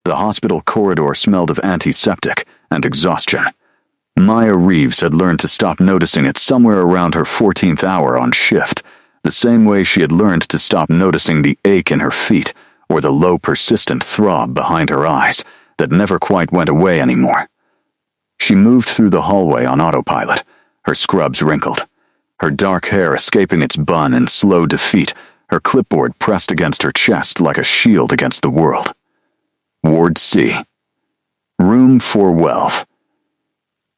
The hospital corridor smelled of antiseptic and exhaustion. Maya Reeves had learned to stop noticing it somewhere around her 14th hour on shift, the same way she had learned to stop noticing the ache in her feet or the low, persistent throb behind her eyes that never quite went away anymore. She moved through the hallway on autopilot, her scrubs wrinkled, her dark hair escaping its bun in slow defeat, her clipboard pressed against her chest like a shield against the world. Ward C. Room 412.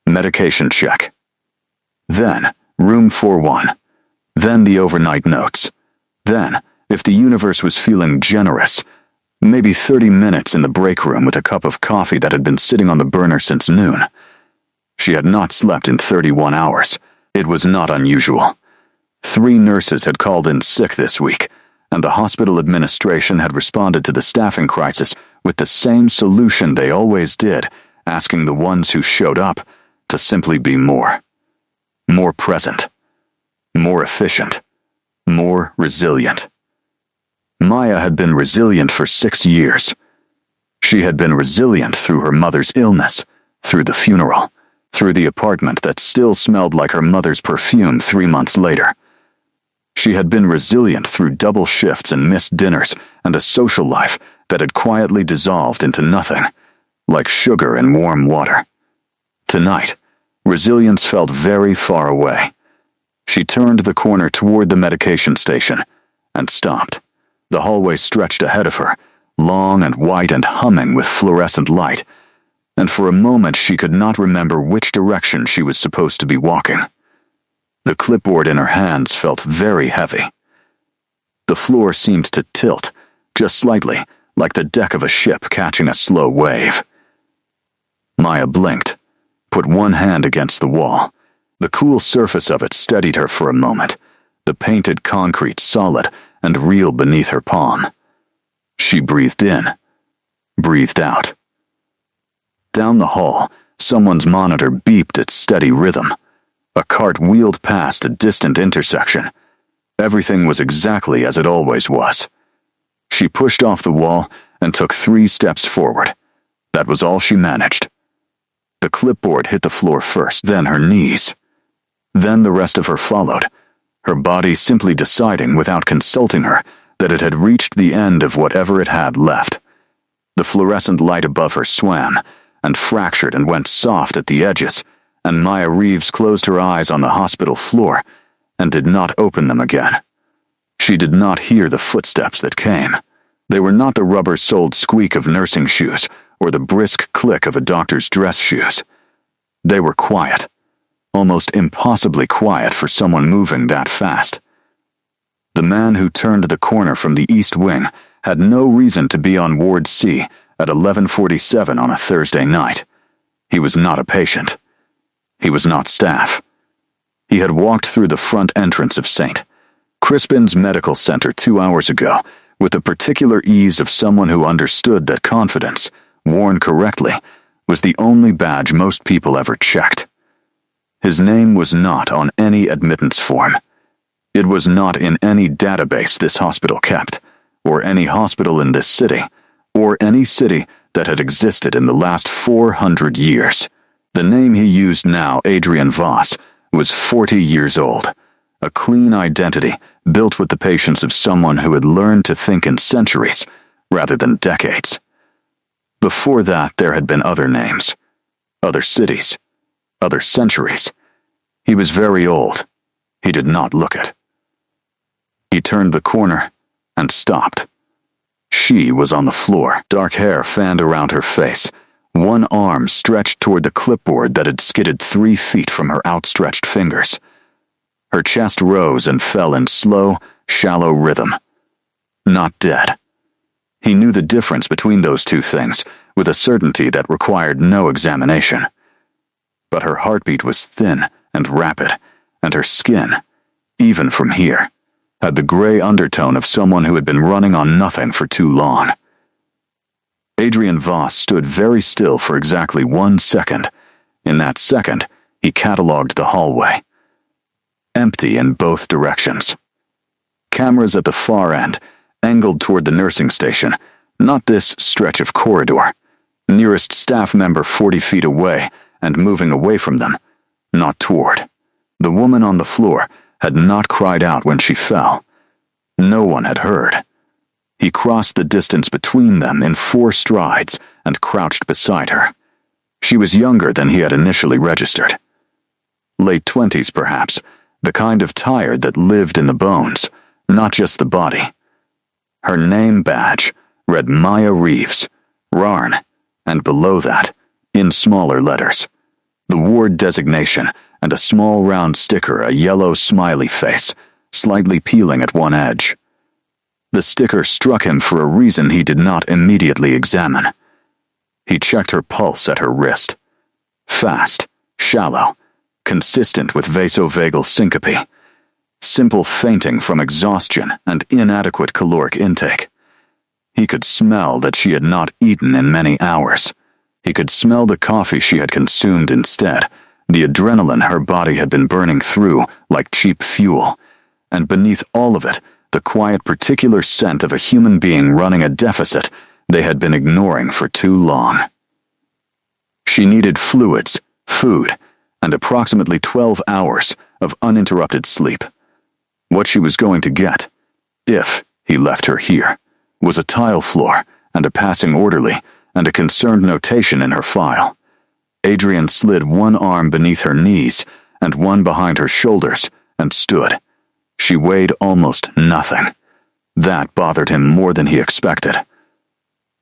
Medication check. Then, room 41. Then the overnight notes. Then, if the universe was feeling generous, maybe 30 minutes in the break room with a cup of coffee that had been sitting on the burner since noon. She had not slept in 31 hours. It was not unusual. 3 nurses had called in sick this week, and the hospital administration had responded to the staffing crisis with the same solution they always did, asking the ones who showed up to simply be more present, more efficient, more resilient. Maya had been resilient for 6 years. She had been resilient through her mother's illness, through the funeral, through the apartment that still smelled like her mother's perfume 3 months later. She had been resilient through double shifts and missed dinners and a social life that had quietly dissolved into nothing, like sugar in warm water. Tonight, resilience felt very far away. She turned the corner toward the medication station and stopped. The hallway stretched ahead of her, long and white and humming with fluorescent light, and for a moment she could not remember which direction she was supposed to be walking. The clipboard in her hands felt very heavy. The floor seemed to tilt, just slightly, like the deck of a ship catching a slow wave. Maya blinked, put one hand against the wall. The cool surface of it steadied her for a moment, the painted concrete solid and real beneath her palm. She breathed in, breathed out. Down the hall, someone's monitor beeped its steady rhythm. A cart wheeled past a distant intersection. Everything was exactly as it always was. She pushed off the wall and took 3 steps forward. That was all she managed. The clipboard hit the floor first, then her knees. Then the rest of her followed, her body simply deciding without consulting her that it had reached the end of whatever it had left. The fluorescent light above her swam and fractured and went soft at the edges, and Maya Reeves closed her eyes on the hospital floor and did not open them again. She did not hear the footsteps that came. They were not the rubber-soled squeak of nursing shoes or the brisk click of a doctor's dress shoes. They were quiet, almost impossibly quiet for someone moving that fast. The man who turned the corner from the East Wing had no reason to be on Ward C at 11:47 on a Thursday night. He was not a patient. He was not staff. He had walked through the front entrance of St. Crispin's Medical Center 2 hours ago with the particular ease of someone who understood that confidence, worn correctly, was the only badge most people ever checked. His name was not on any admittance form. It was not in any database this hospital kept, or any hospital in this city, or any city that had existed in the last 400 years. The name he used now, Adrian Voss, was 40 years old, a clean identity built with the patience of someone who had learned to think in centuries rather than decades. Before that, there had been other names, other cities, other centuries. He was very old. He did not look it. He turned the corner and stopped. She was on the floor, dark hair fanned around her face, one arm stretched toward the clipboard that had skidded 3 feet from her outstretched fingers. Her chest rose and fell in slow, shallow rhythm. Not dead. He knew the difference between those two things with a certainty that required no examination. But her heartbeat was thin and rapid, and her skin, even from here, had the gray undertone of someone who had been running on nothing for too long. Adrian Voss stood very still for exactly 1 second. In that second, he catalogued the hallway. Empty in both directions. Cameras at the far end, angled toward the nursing station, not this stretch of corridor, Nearest staff member 40 feet away and moving away from them, not toward. The woman on the floor had not cried out when she fell. No one had heard. He crossed the distance between them in 4 strides and crouched beside her. She was younger than he had initially registered. Late 20s, perhaps, the kind of tired that lived in the bones, not just the body. Her name badge read Maya Reeves, Rarn, and below that, in smaller letters, the ward designation and a small round sticker, a yellow smiley face, slightly peeling at one edge. The sticker struck him for a reason he did not immediately examine. He checked her pulse at her wrist. Fast, shallow, consistent with vasovagal syncope. Simple fainting from exhaustion and inadequate caloric intake. He could smell that she had not eaten in many hours. He could smell the coffee she had consumed instead, the adrenaline her body had been burning through like cheap fuel, and beneath all of it, the quiet particular scent of a human being running a deficit they had been ignoring for too long. She needed fluids, food, and approximately 12 hours of uninterrupted sleep. What she was going to get, if he left her here, was a tile floor and a passing orderly and a concerned notation in her file. Adrian slid one arm beneath her knees and one behind her shoulders and stood. She weighed almost nothing. That bothered him more than he expected.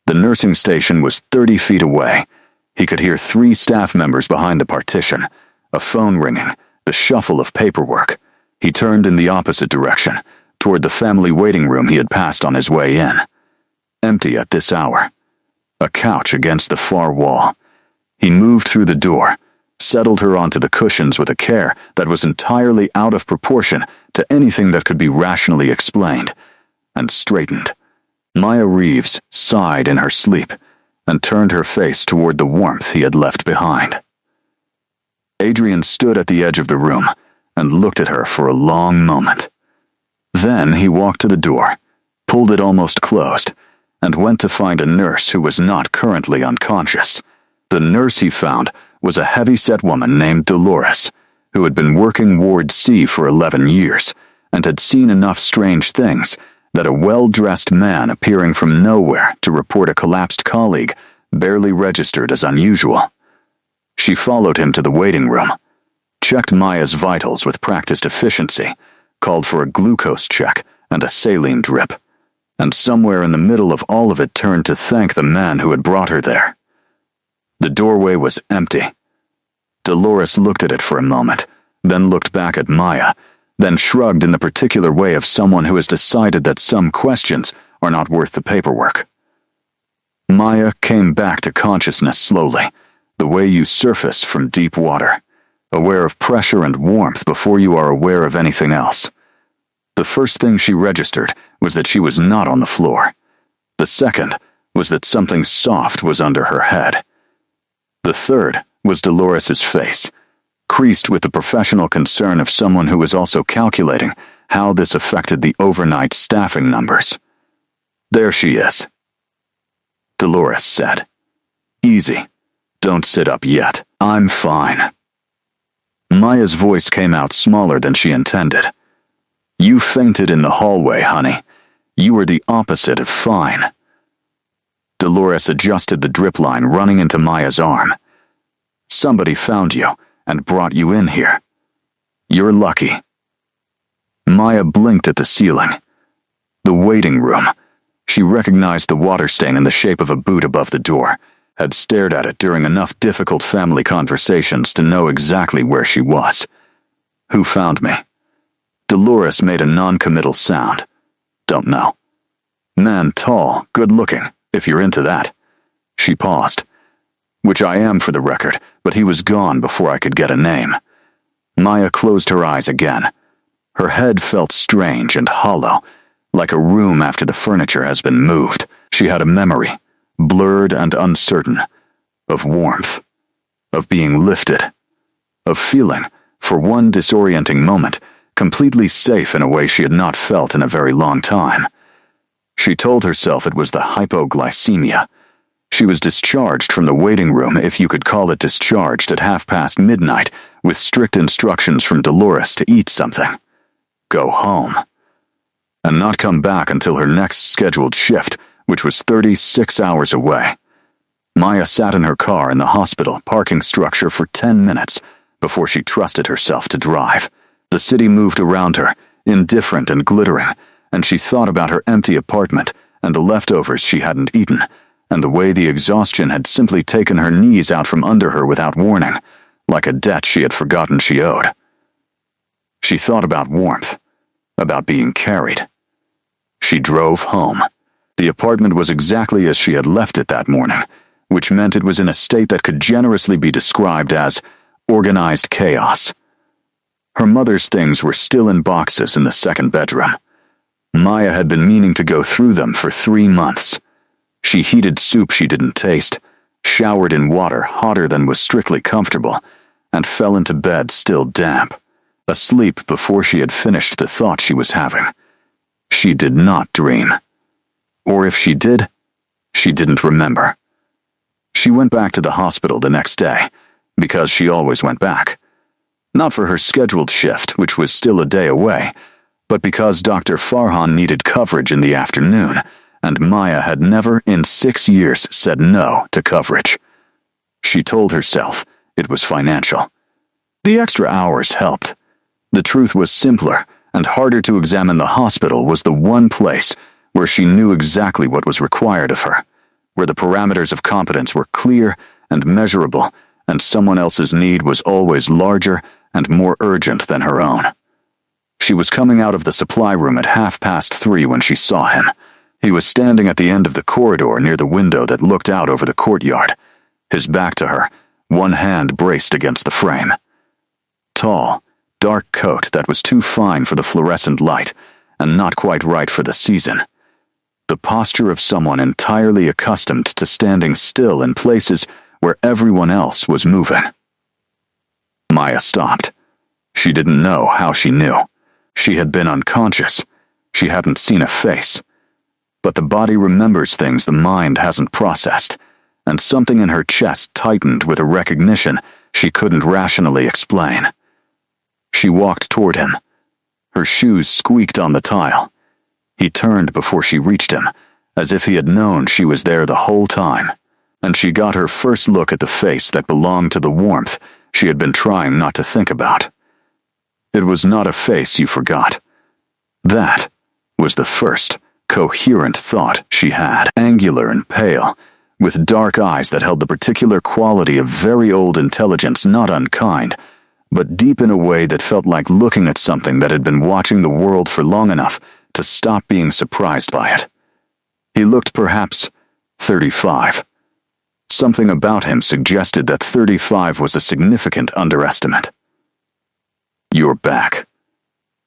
The nursing station was 30 feet away. He could hear 3 staff members behind the partition, a phone ringing, the shuffle of paperwork. He turned in the opposite direction, toward the family waiting room he had passed on his way in. Empty at this hour. A couch against the far wall. He moved through the door, settled her onto the cushions with a care that was entirely out of proportion to anything that could be rationally explained, and straightened. Maya Reeves sighed in her sleep and turned her face toward the warmth he had left behind. Adrian stood at the edge of the room and looked at her for a long moment. Then he walked to the door, pulled it almost closed, and went to find a nurse who was not currently unconscious. The nurse he found was a heavy-set woman named Dolores, who had been working Ward C for 11 years and had seen enough strange things that a well-dressed man appearing from nowhere to report a collapsed colleague barely registered as unusual. She followed him to the waiting room, checked Maya's vitals with practiced efficiency, called for a glucose check and a saline drip, and somewhere in the middle of all of it turned to thank the man who had brought her there. The doorway was empty. Dolores looked at it for a moment, then looked back at Maya, then shrugged in the particular way of someone who has decided that some questions are not worth the paperwork. Maya came back to consciousness slowly, the way you surface from deep water, aware of pressure and warmth before you are aware of anything else. The first thing she registered was that she was not on the floor. The second was that something soft was under her head. The third was Dolores's face, creased with the professional concern of someone who was also calculating how this affected the overnight staffing numbers. "There she is," Dolores said. "Easy. Don't sit up yet. I'm fine." Maya's voice came out smaller than she intended. "You fainted in the hallway, honey. You were the opposite of fine." Dolores adjusted the drip line running into Maya's arm. "Somebody found you and brought you in here. You're lucky." Maya blinked at the ceiling. The waiting room. She recognized the water stain in the shape of a boot above the door, had stared at it during enough difficult family conversations to know exactly where she was. "Who found me?" Dolores made a non-committal sound. "Don't know." "Man tall, good-looking, if you're into that." She paused. "Which I am for the record, but he was gone before I could get a name." Maya closed her eyes again. Her head felt strange and hollow, like a room after the furniture has been moved. She had a memory, blurred and uncertain, of warmth, of being lifted, of feeling, for one disorienting moment, completely safe in a way she had not felt in a very long time. She told herself it was the hypoglycemia, She was discharged from the waiting room, if you could call it discharged, at midnight, with strict instructions from Dolores to eat something, go home, and not come back until her next scheduled shift, which was 36 hours away. Maya sat in her car in the hospital parking structure for 10 minutes before she trusted herself to drive. The city moved around her, indifferent and glittering, and she thought about her empty apartment and the leftovers she hadn't eaten, and the way the exhaustion had simply taken her knees out from under her without warning, like a debt she had forgotten she owed. She thought about warmth, about being carried. She drove home. The apartment was exactly as she had left it that morning, which meant it was in a state that could generously be described as organized chaos. Her mother's things were still in boxes in the second bedroom. Maya had been meaning to go through them for 3 months. She heated soup she didn't taste, showered in water hotter than was strictly comfortable, and fell into bed still damp, asleep before she had finished the thought she was having. She did not dream. Or if she did, she didn't remember. She went back to the hospital the next day, because she always went back. Not for her scheduled shift, which was still a day away, but because Dr. Farhan needed coverage in the afternoon, and Maya had never in 6 years said no to coverage. She told herself it was financial. The extra hours helped. The truth was simpler and harder to examine. The hospital was the one place where she knew exactly what was required of her, where the parameters of competence were clear and measurable, and someone else's need was always larger and more urgent than her own. She was coming out of the supply room at 3:30 when she saw him. He was standing at the end of the corridor near the window that looked out over the courtyard, his back to her, one hand braced against the frame. Tall, dark coat that was too fine for the fluorescent light and not quite right for the season. The posture of someone entirely accustomed to standing still in places where everyone else was moving. Maya stopped. She didn't know how she knew. She had been unconscious. She hadn't seen a face. But the body remembers things the mind hasn't processed, and something in her chest tightened with a recognition she couldn't rationally explain. She walked toward him. Her shoes squeaked on the tile. He turned before she reached him, as if he had known she was there the whole time, and she got her first look at the face that belonged to the warmth she had been trying not to think about. It was not a face you forgot. That was the first coherent thought she had, angular and pale, with dark eyes that held the particular quality of very old intelligence, not unkind, but deep in a way that felt like looking at something that had been watching the world for long enough to stop being surprised by it. He looked perhaps 35. Something about him suggested that 35 was a significant underestimate. "You're back,"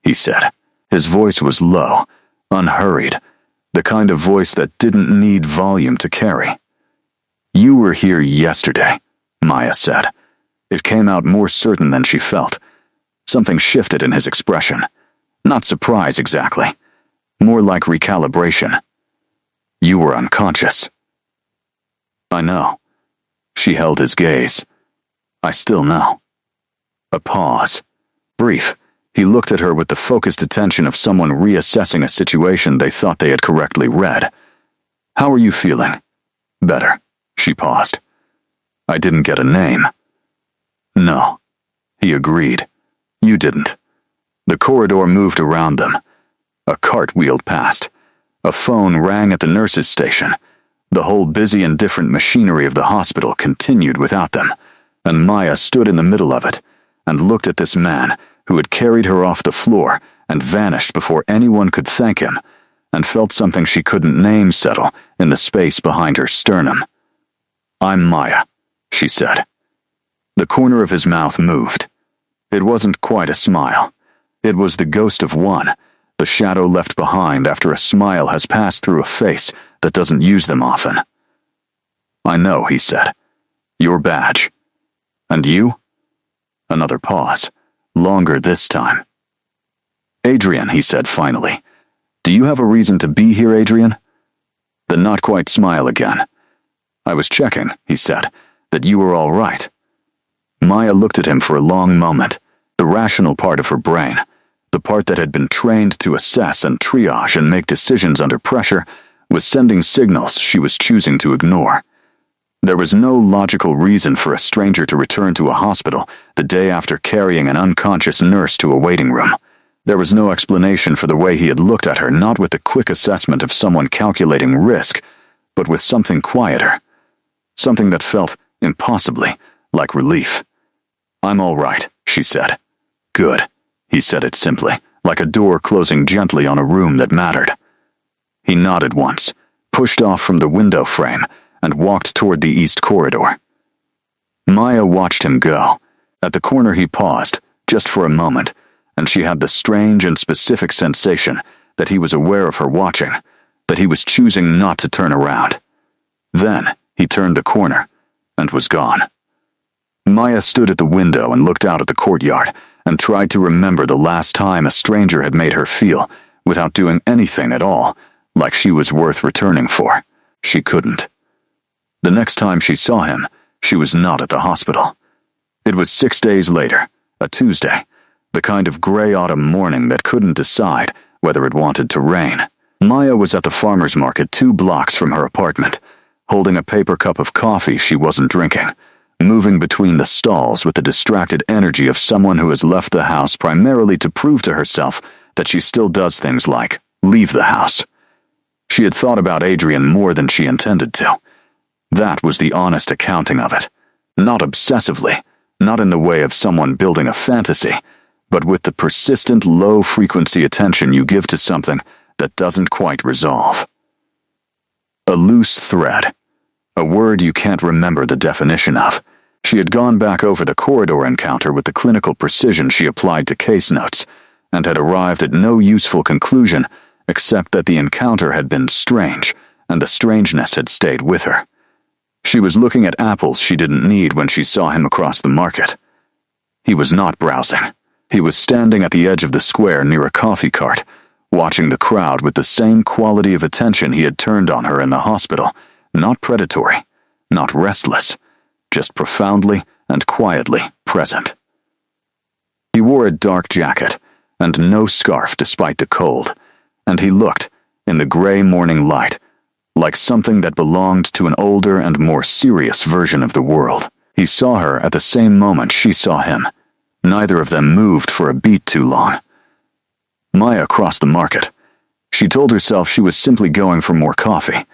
he said. His voice was low, unhurried, the kind of voice that didn't need volume to carry. "You were here yesterday," Maya said. It came out more certain than she felt. Something shifted in his expression. Not surprise exactly. More like recalibration. "You were unconscious." "I know." She held his gaze. "I still know." A pause. Brief. He looked at her with the focused attention of someone reassessing a situation they thought they had correctly read. "How are you feeling?" "Better." She paused. "I didn't get a name." "No." He agreed. "You didn't." The corridor moved around them. A cart wheeled past. A phone rang at the nurse's station. The whole busy and different machinery of the hospital continued without them, and Maya stood in the middle of it and looked at this man who had carried her off the floor and vanished before anyone could thank him, and felt something she couldn't name settle in the space behind her sternum. "I'm Maya," she said. The corner of his mouth moved. It wasn't quite a smile. It was the ghost of one, the shadow left behind after a smile has passed through a face that doesn't use them often. "I know," he said. "Your badge. And you?" Another pause. Longer this time. "Adrian," he said finally. "Do you have a reason to be here, Adrian?" The not quite smile again. "I was checking," he said, "that you were all right." Maya looked at him for a long moment. The rational part of her brain, the part that had been trained to assess and triage and make decisions under pressure, was sending signals she was choosing to ignore. There was no logical reason for a stranger to return to a hospital the day after carrying an unconscious nurse to a waiting room. There was no explanation for the way he had looked at her, not with the quick assessment of someone calculating risk, but with something quieter. Something that felt, impossibly, like relief. "I'm all right," she said. "Good." He said it simply, like a door closing gently on a room that mattered. He nodded once, pushed off from the window frame, and walked toward the east corridor. Maya watched him go. At the corner he paused, just for a moment, and she had the strange and specific sensation that he was aware of her watching, that he was choosing not to turn around. Then he turned the corner, and was gone. Maya stood at the window and looked out at the courtyard, and tried to remember the last time a stranger had made her feel, without doing anything at all, like she was worth returning for. She couldn't. The next time she saw him, she was not at the hospital. It was 6 days later, a Tuesday, the kind of gray autumn morning that couldn't decide whether it wanted to rain. Maya was at the farmer's market 2 blocks from her apartment, holding a paper cup of coffee she wasn't drinking, moving between the stalls with the distracted energy of someone who has left the house primarily to prove to herself that she still does things like leave the house. She had thought about Adrian more than she intended to. That was the honest accounting of it. Not obsessively, not in the way of someone building a fantasy, but with the persistent low-frequency attention you give to something that doesn't quite resolve. A loose thread. A word you can't remember the definition of. She had gone back over the corridor encounter with the clinical precision she applied to case notes, and had arrived at no useful conclusion except that the encounter had been strange, and the strangeness had stayed with her. She was looking at apples she didn't need when she saw him across the market. He was not browsing. He was standing at the edge of the square near a coffee cart, watching the crowd with the same quality of attention he had turned on her in the hospital, not predatory, not restless, just profoundly and quietly present. He wore a dark jacket and no scarf despite the cold, and he looked, in the gray morning light, like something that belonged to an older and more serious version of the world. He saw her at the same moment she saw him. Neither of them moved for a beat too long. Maya crossed the market. She told herself she was simply going for more coffee.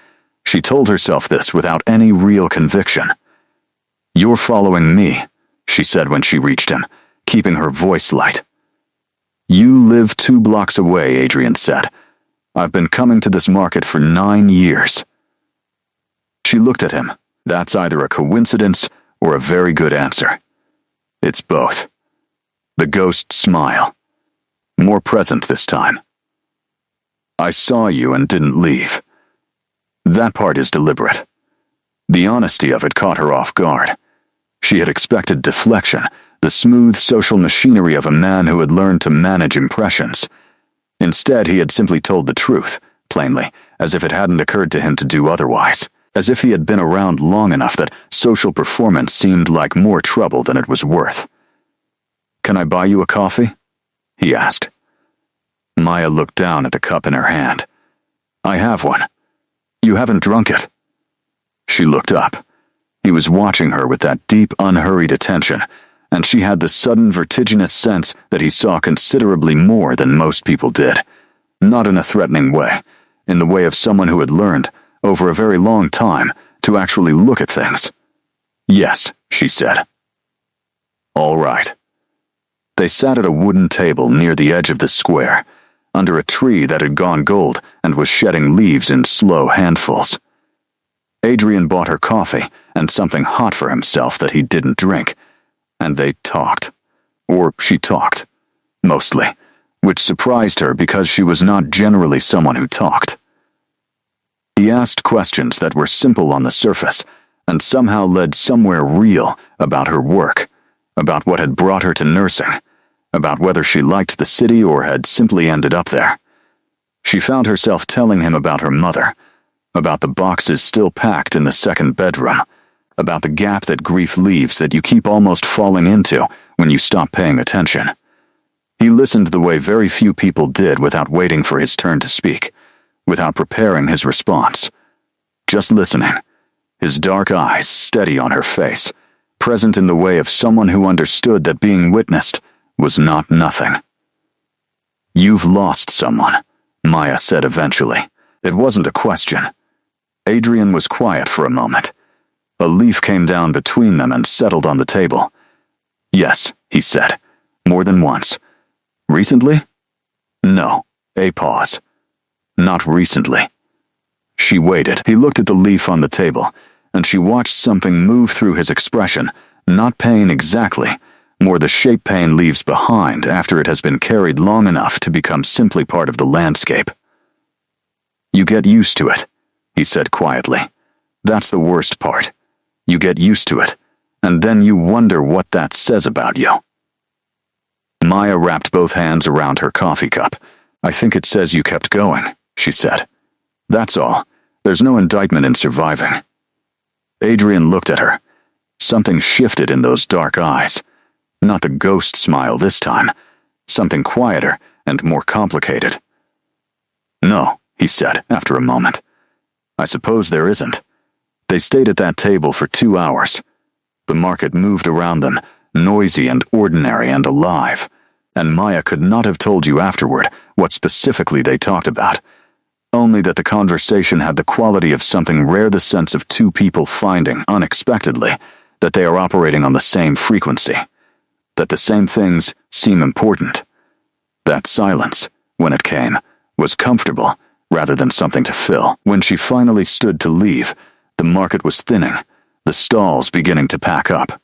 She told herself this without any real conviction. "You're following me," she said when she reached him, keeping her voice light. "You live 2 blocks away," Adrian said. "I've been coming to this market for 9 years." She looked at him. That's either a coincidence or a very good answer. It's both. The ghost smile. More present this time. "I saw you and didn't leave." That part is deliberate. The honesty of it caught her off guard. She had expected deflection, the smooth social machinery of a man who had learned to manage impressions. Instead, he had simply told the truth, plainly, as if it hadn't occurred to him to do otherwise, as if he had been around long enough that social performance seemed like more trouble than it was worth. "Can I buy you a coffee?" he asked. Maya looked down at the cup in her hand. "I have one. You haven't drunk it." She looked up. He was watching her with that deep, unhurried attention, and she had the sudden vertiginous sense that he saw considerably more than most people did. Not in a threatening way, in the way of someone who had learned, over a very long time, to actually look at things. "Yes," she said. "All right." They sat at a wooden table near the edge of the square, under a tree that had gone gold and was shedding leaves in slow handfuls. Adrian bought her coffee and something hot for himself that he didn't drink, and they talked. Or she talked, mostly, which surprised her because she was not generally someone who talked. He asked questions that were simple on the surface, and somehow led somewhere real about her work, about what had brought her to nursing, about whether she liked the city or had simply ended up there. She found herself telling him about her mother, about the boxes still packed in the second bedroom, about the gap that grief leaves that you keep almost falling into when you stop paying attention. He listened the way very few people did without waiting for his turn to speak, without preparing his response. Just listening, his dark eyes steady on her face, present in the way of someone who understood that being witnessed was not nothing. "You've lost someone," Maya said eventually. It wasn't a question. Adrian was quiet for a moment. A leaf came down between them and settled on the table. "Yes," he said, more than once. "Recently?" "No." A pause. "Not recently." She waited. He looked at the leaf on the table, and she watched something move through his expression, not pain exactly, more the shape pain leaves behind after it has been carried long enough to become simply part of the landscape. "You get used to it," he said quietly. "That's the worst part. You get used to it, and then you wonder what that says about you." Maya wrapped both hands around her coffee cup. "I think it says you kept going," she said. "That's all. There's no indictment in surviving." Adrian looked at her. Something shifted in those dark eyes. Not the ghost smile this time. Something quieter and more complicated. "No," he said after a moment. "I suppose there isn't." They stayed at that table for 2 hours. The market moved around them, noisy and ordinary and alive, and Maya could not have told you afterward what specifically they talked about, only that the conversation had the quality of something rare, the sense of two people finding, unexpectedly, that they are operating on the same frequency, that the same things seem important. That silence, when it came, was comfortable rather than something to fill. When she finally stood to leave, the market was thinning, the stalls beginning to pack up.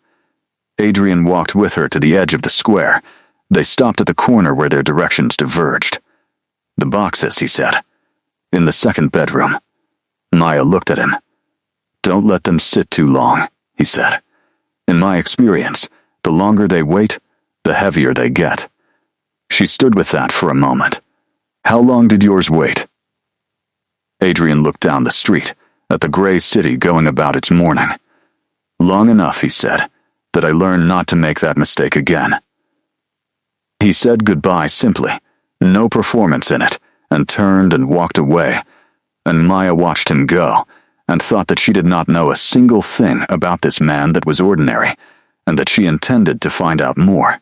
Adrian walked with her to the edge of the square. They stopped at the corner where their directions diverged. "The boxes," he said. "In the second bedroom." Maya looked at him. "Don't let them sit too long," he said. "In my experience, the longer they wait, the heavier they get." She stood with that for a moment. "How long did yours wait?" Adrian looked down the street, at the gray city going about its morning. "Long enough," he said, "that I learned not to make that mistake again." He said goodbye simply, no performance in it, and turned and walked away, and Maya watched him go, and thought that she did not know a single thing about this man that was ordinary, and that she intended to find out more.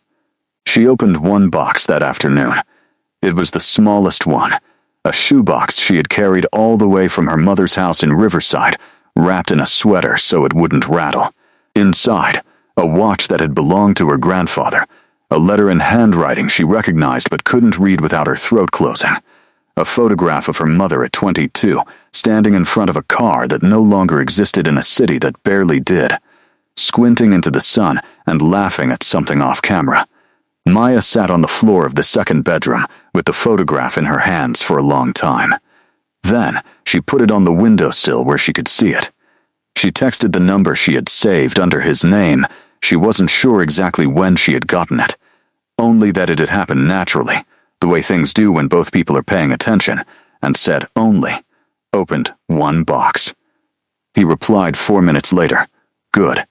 She opened one box that afternoon. It was the smallest one, a shoebox she had carried all the way from her mother's house in Riverside, wrapped in a sweater so it wouldn't rattle. Inside, a watch that had belonged to her grandfather, a letter in handwriting she recognized but couldn't read without her throat closing, a photograph of her mother at 22, standing in front of a car that no longer existed in a city that barely did, squinting into the sun and laughing at something off camera. Maya sat on the floor of the second bedroom with the photograph in her hands for a long time. Then, she put it on the windowsill where she could see it. She texted the number she had saved under his name. She wasn't sure exactly when she had gotten it, only that it had happened naturally, the way things do when both people are paying attention, and said only, opened one box. He replied 4 minutes later, "Good."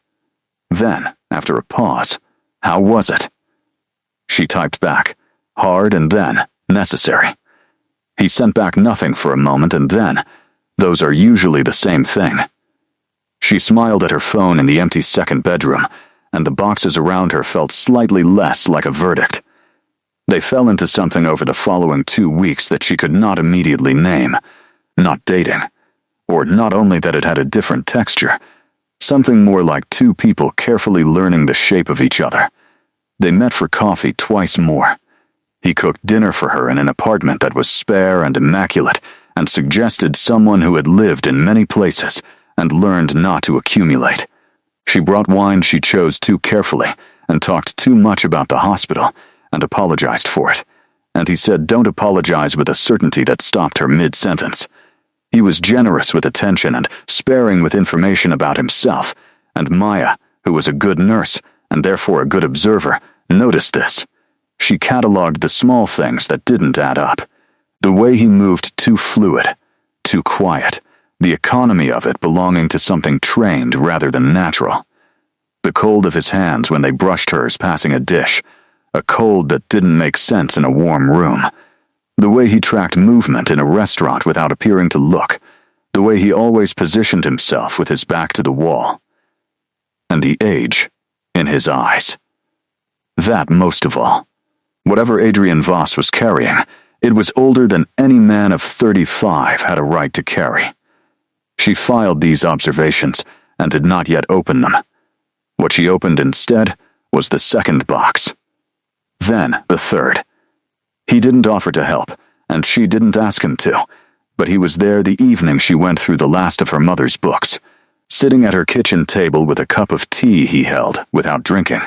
Then, after a pause, "How was it?" She typed back, "Hard and then, necessary." He sent back nothing for a moment and then, "Those are usually the same thing." She smiled at her phone in the empty second bedroom, and the boxes around her felt slightly less like a verdict. They fell into something over the following 2 weeks that she could not immediately name. Not dating. Or not only that it had a different texture, something more like two people carefully learning the shape of each other. They met for coffee twice more. He cooked dinner for her in an apartment that was spare and immaculate, and suggested someone who had lived in many places and learned not to accumulate. She brought wine she chose too carefully and talked too much about the hospital and apologized for it. And he said don't apologize with a certainty that stopped her mid-sentence. He was generous with attention and sparing with information about himself, and Maya, who was a good nurse and therefore a good observer, noticed this. She catalogued the small things that didn't add up. The way he moved too fluid, too quiet, the economy of it belonging to something trained rather than natural. The cold of his hands when they brushed hers passing a dish, a cold that didn't make sense in a warm room. The way he tracked movement in a restaurant without appearing to look, the way he always positioned himself with his back to the wall. And the age in his eyes. That most of all. Whatever Adrian Voss was carrying, it was older than any man of 35 had a right to carry. She filed these observations and did not yet open them. What she opened instead was the second box. Then the third. He didn't offer to help, and she didn't ask him to, but he was there the evening she went through the last of her mother's books, sitting at her kitchen table with a cup of tea he held without drinking,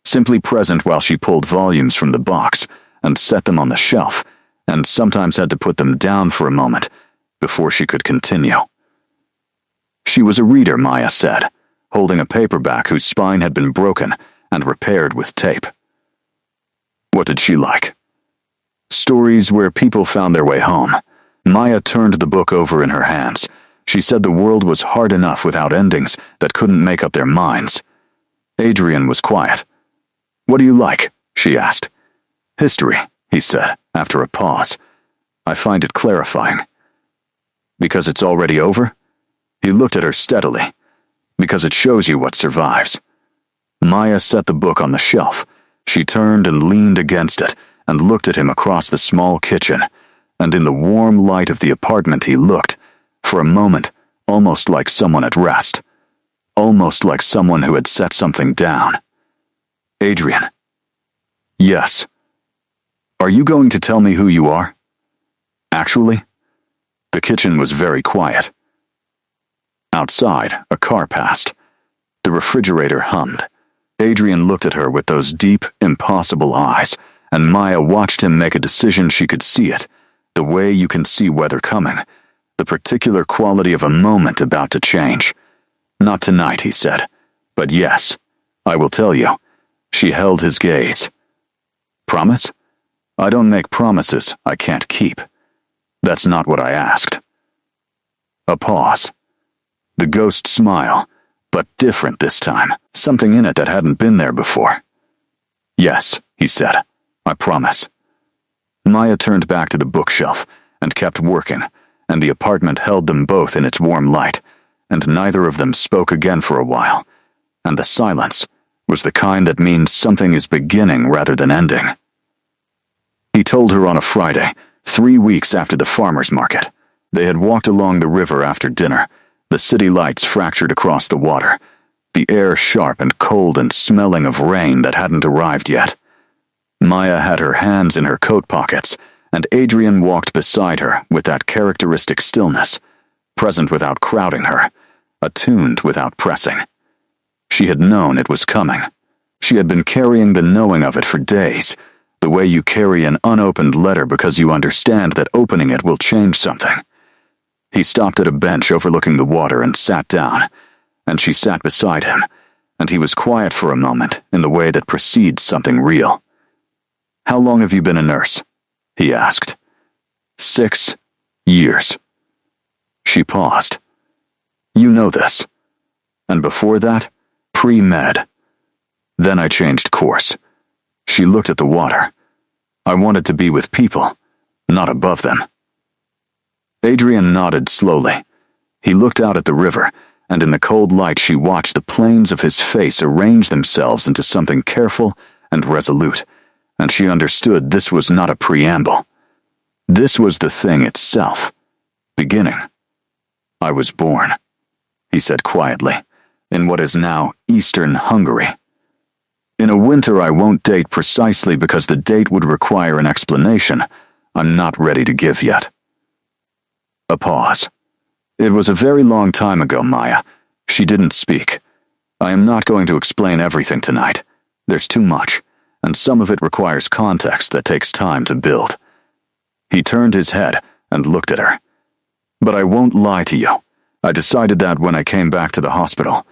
simply present while she pulled volumes from the box and set them on the shelf, and sometimes had to put them down for a moment before she could continue. She was a reader, Maya said, holding a paperback whose spine had been broken and repaired with tape. What did she like? Stories where people found their way home. Maya turned the book over in her hands. She said the world was hard enough without endings that couldn't make up their minds. Adrian was quiet. What do you like? She asked. History, he said, after a pause. I find it clarifying. Because it's already over? He looked at her steadily. Because it shows you what survives. Maya set the book on the shelf. She turned and leaned against it and looked at him across the small kitchen, and in the warm light of the apartment he looked, for a moment, almost like someone at rest. Almost like someone who had set something down. Adrian. Yes. Are you going to tell me who you are? Actually? The kitchen was very quiet. Outside, a car passed. The refrigerator hummed. Adrian looked at her with those deep, impossible eyes, and Maya watched him make a decision. She could see it, the way you can see weather coming, the particular quality of a moment about to change. Not tonight, he said, but yes, I will tell you. She held his gaze. Promise? I don't make promises I can't keep. That's not what I asked. A pause. The ghost smile, but different this time, something in it that hadn't been there before. Yes, he said, I promise. Maya turned back to the bookshelf and kept working, and the apartment held them both in its warm light, and neither of them spoke again for a while, and the silence was the kind that means something is beginning rather than ending. He told her on a Friday, 3 weeks after the farmer's market. They had walked along the river after dinner, the city lights fractured across the water, the air sharp and cold and smelling of rain that hadn't arrived yet. Maya had her hands in her coat pockets, and Adrian walked beside her with that characteristic stillness, present without crowding her, attuned without pressing. She had known it was coming. She had been carrying the knowing of it for days, the way you carry an unopened letter because you understand that opening it will change something. He stopped at a bench overlooking the water and sat down, and she sat beside him, and he was quiet for a moment in the way that precedes something real. How long have you been a nurse? He asked. 6 years. She paused. You know this. And before that, pre-med. Then I changed course. She looked at the water. I wanted to be with people, not above them. Adrian nodded slowly. He looked out at the river, and in the cold light she watched the planes of his face arrange themselves into something careful and resolute, and she understood this was not a preamble. This was the thing itself. Beginning. I was born, he said quietly, in what is now Eastern Hungary. In a winter I won't date precisely because the date would require an explanation I'm not ready to give yet. A pause. It was a very long time ago, Maya. She didn't speak. I am not going to explain everything tonight. There's too much, and some of it requires context that takes time to build. He turned his head and looked at her. But I won't lie to you. I decided that when I came back to the hospital.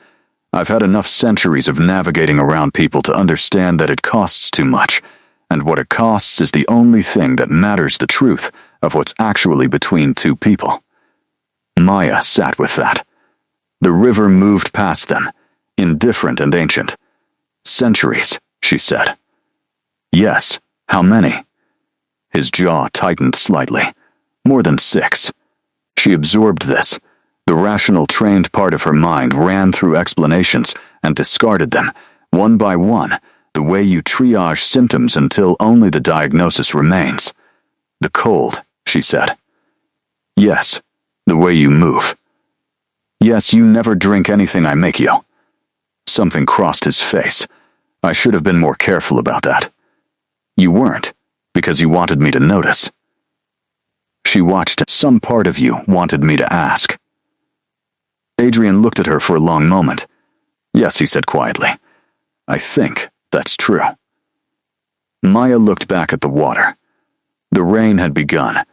I've had enough centuries of navigating around people to understand that it costs too much, and what it costs is the only thing that matters, the truth of what's actually between two people. Maya sat with that. The river moved past them, indifferent and ancient. Centuries, she said. Yes, how many? His jaw tightened slightly. More than 6. She absorbed this. The rational, trained part of her mind ran through explanations and discarded them, one by one, the way you triage symptoms until only the diagnosis remains. The cold, she said. Yes, the way you move. Yes, you never drink anything I make you. Something crossed his face. I should have been more careful about that. You weren't, because you wanted me to notice. She watched. Some part of you wanted me to ask. Adrian looked at her for a long moment. Yes, he said quietly. I think that's true. Maya looked back at the water. The rain had begun.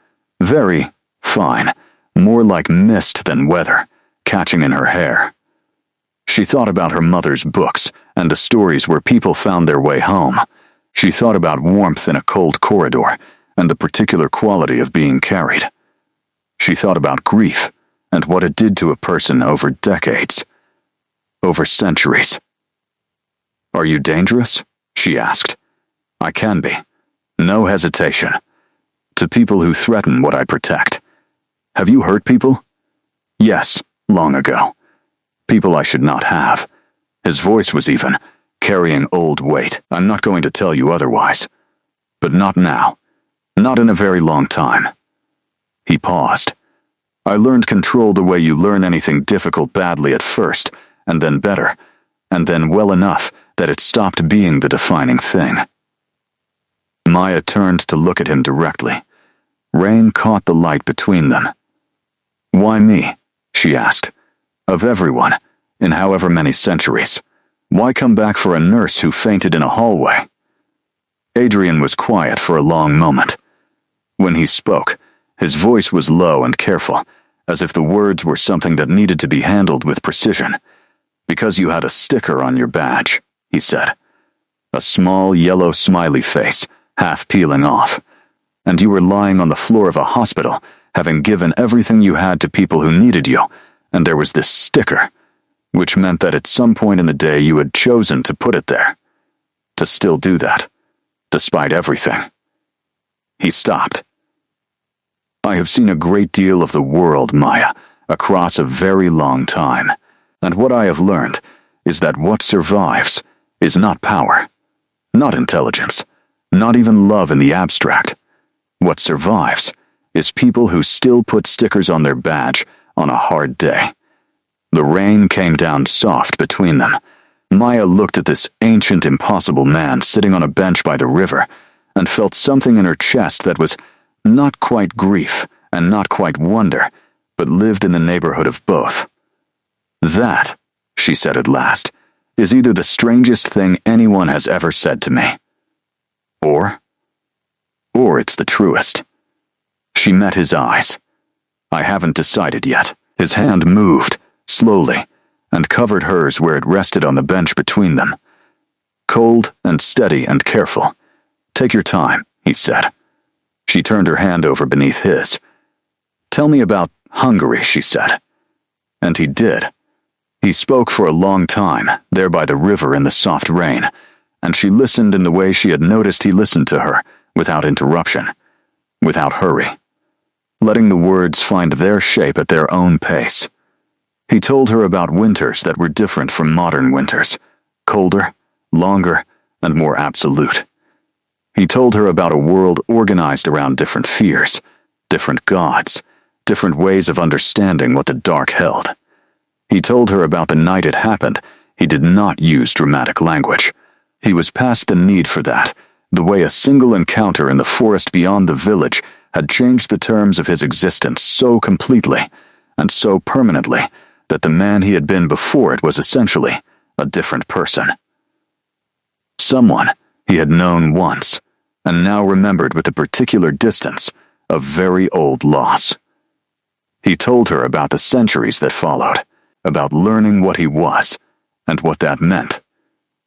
Very fine, more like mist than weather, catching in her hair. She thought about her mother's books and the stories where people found their way home. She thought about warmth in a cold corridor and the particular quality of being carried. She thought about grief and what it did to a person over decades, over centuries. Are you dangerous? She asked. I can be. No hesitation. To people who threaten what I protect. Have you hurt people? Yes, long ago. People I should not have. His voice was even, carrying old weight. I'm not going to tell you otherwise. But not now. Not in a very long time. He paused. I learned control the way you learn anything difficult badly at first, and then better, and then well enough that it stopped being the defining thing. Maya turned to look at him directly. Rain caught the light between them. Why me? She asked. Of everyone, in however many centuries. Why come back for a nurse who fainted in a hallway? Adrian was quiet for a long moment. When he spoke, his voice was low and careful, as if the words were something that needed to be handled with precision. Because you had a sticker on your badge, he said. A small yellow smiley face, half peeling off. And you were lying on the floor of a hospital, having given everything you had to people who needed you, and there was this sticker, which meant that at some point in the day you had chosen to put it there. To still do that, despite everything. He stopped. I have seen a great deal of the world, Maya, across a very long time, and what I have learned is that what survives is not power, not intelligence, not even love in the abstract. What survives is people who still put stickers on their badge on a hard day. The rain came down soft between them. Maya looked at this ancient, impossible man sitting on a bench by the river and felt something in her chest that was not quite grief and not quite wonder, but lived in the neighborhood of both. That, she said at last, is either the strangest thing anyone has ever said to me, or it's the truest. She met his eyes. I haven't decided yet. His hand moved, slowly, and covered hers where it rested on the bench between them. Cold and steady and careful. Take your time, he said. She turned her hand over beneath his. Tell me about Hungary, she said. And he did. He spoke for a long time, there by the river in the soft rain, and she listened in the way she had noticed he listened to her, without interruption, without hurry, letting the words find their shape at their own pace. He told her about winters that were different from modern winters, colder, longer, and more absolute. He told her about a world organized around different fears, different gods, different ways of understanding what the dark held. He told her about the night it happened. He did not use dramatic language. He was past the need for that, the way a single encounter in the forest beyond the village had changed the terms of his existence so completely and so permanently that the man he had been before it was essentially a different person. Someone he had known once, and now remembered with a particular distance, a very old loss. He told her about the centuries that followed, about learning what he was, and what that meant,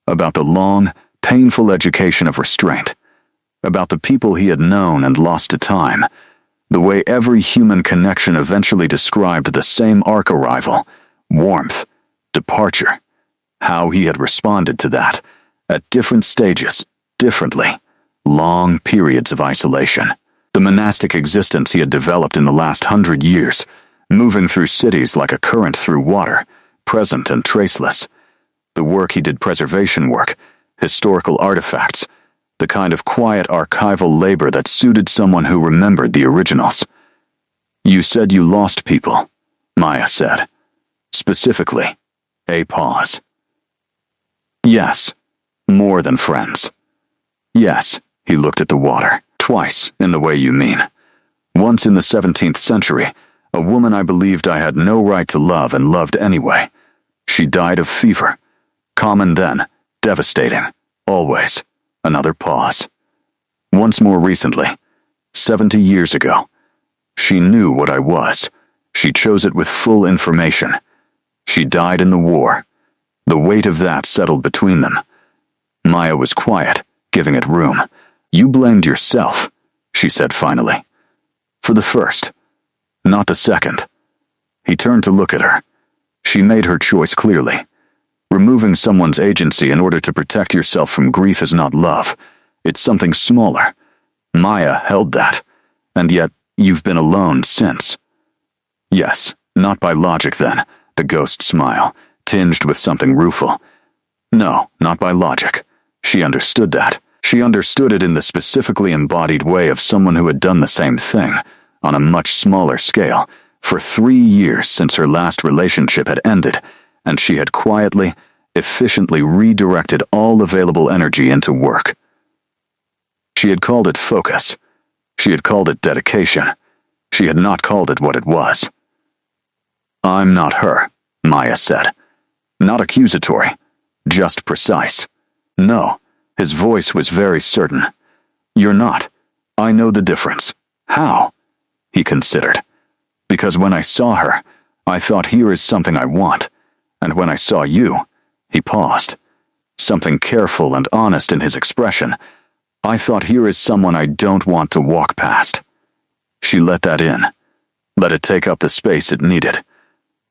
about the long, painful education of restraint, about the people he had known and lost to time, The way every human connection eventually described the same arc arrival, warmth, departure, how he had responded to that, at different stages, differently, long periods of isolation. The monastic existence he had developed in the last 100 years, moving through cities like a current through water, present and traceless. The work he did, preservation work, historical artifacts, the kind of quiet archival labor that suited someone who remembered the originals. You said you lost people, Maya said. Specifically, a pause. Yes, more than friends. Yes, he looked at the water, twice in the way you mean. Once in the 17th century, a woman I believed I had no right to love and loved anyway. She died of fever. Common then, devastating, always. Another pause. Once more recently, 70 years ago. She knew what I was. She chose it with full information. She died in the war. The weight of that settled between them. Maya was quiet, giving it room. You blamed yourself, she said finally. For the first, not the second. He turned to look at her. She made her choice clearly. Removing someone's agency in order to protect yourself from grief is not love. It's something smaller. Maya held that. And yet, you've been alone since. Yes, not by logic then, the ghost smile, tinged with something rueful. No, not by logic. She understood that. She understood it in the specifically embodied way of someone who had done the same thing, on a much smaller scale, for 3 years since her last relationship had ended, and she had quietly, efficiently redirected all available energy into work. She had called it focus. She had called it dedication. She had not called it what it was. I'm not her, Maya said. Not accusatory, just precise. No, his voice was very certain. You're not. I know the difference. How? He considered. Because when I saw her, I thought here is something I want. And when I saw you, he paused. Something careful and honest in his expression. I thought here is someone I don't want to walk past. She let that in. Let it take up the space it needed.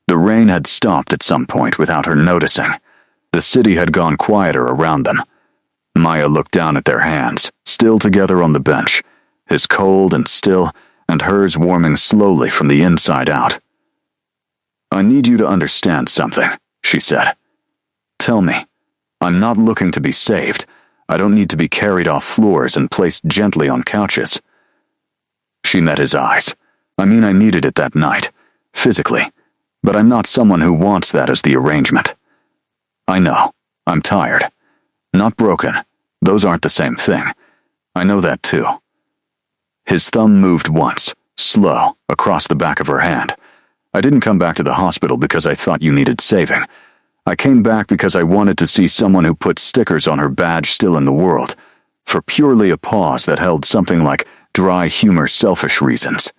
The rain had stopped at some point without her noticing. The city had gone quieter around them. Maya looked down at their hands, still together on the bench, his cold and still, and hers warming slowly from the inside out. I need you to understand something, she said. Tell me. I'm not looking to be saved. I don't need to be carried off floors and placed gently on couches. She met his eyes. I mean, I needed it that night, physically, but I'm not someone who wants that as the arrangement. I know. I'm tired. Not broken. Those aren't the same thing. I know that too. His thumb moved once, slow, across the back of her hand. I didn't come back to the hospital because I thought you needed saving. I came back because I wanted to see someone who put stickers on her badge still in the world, for purely a pause that held something like dry humor, selfish reasons.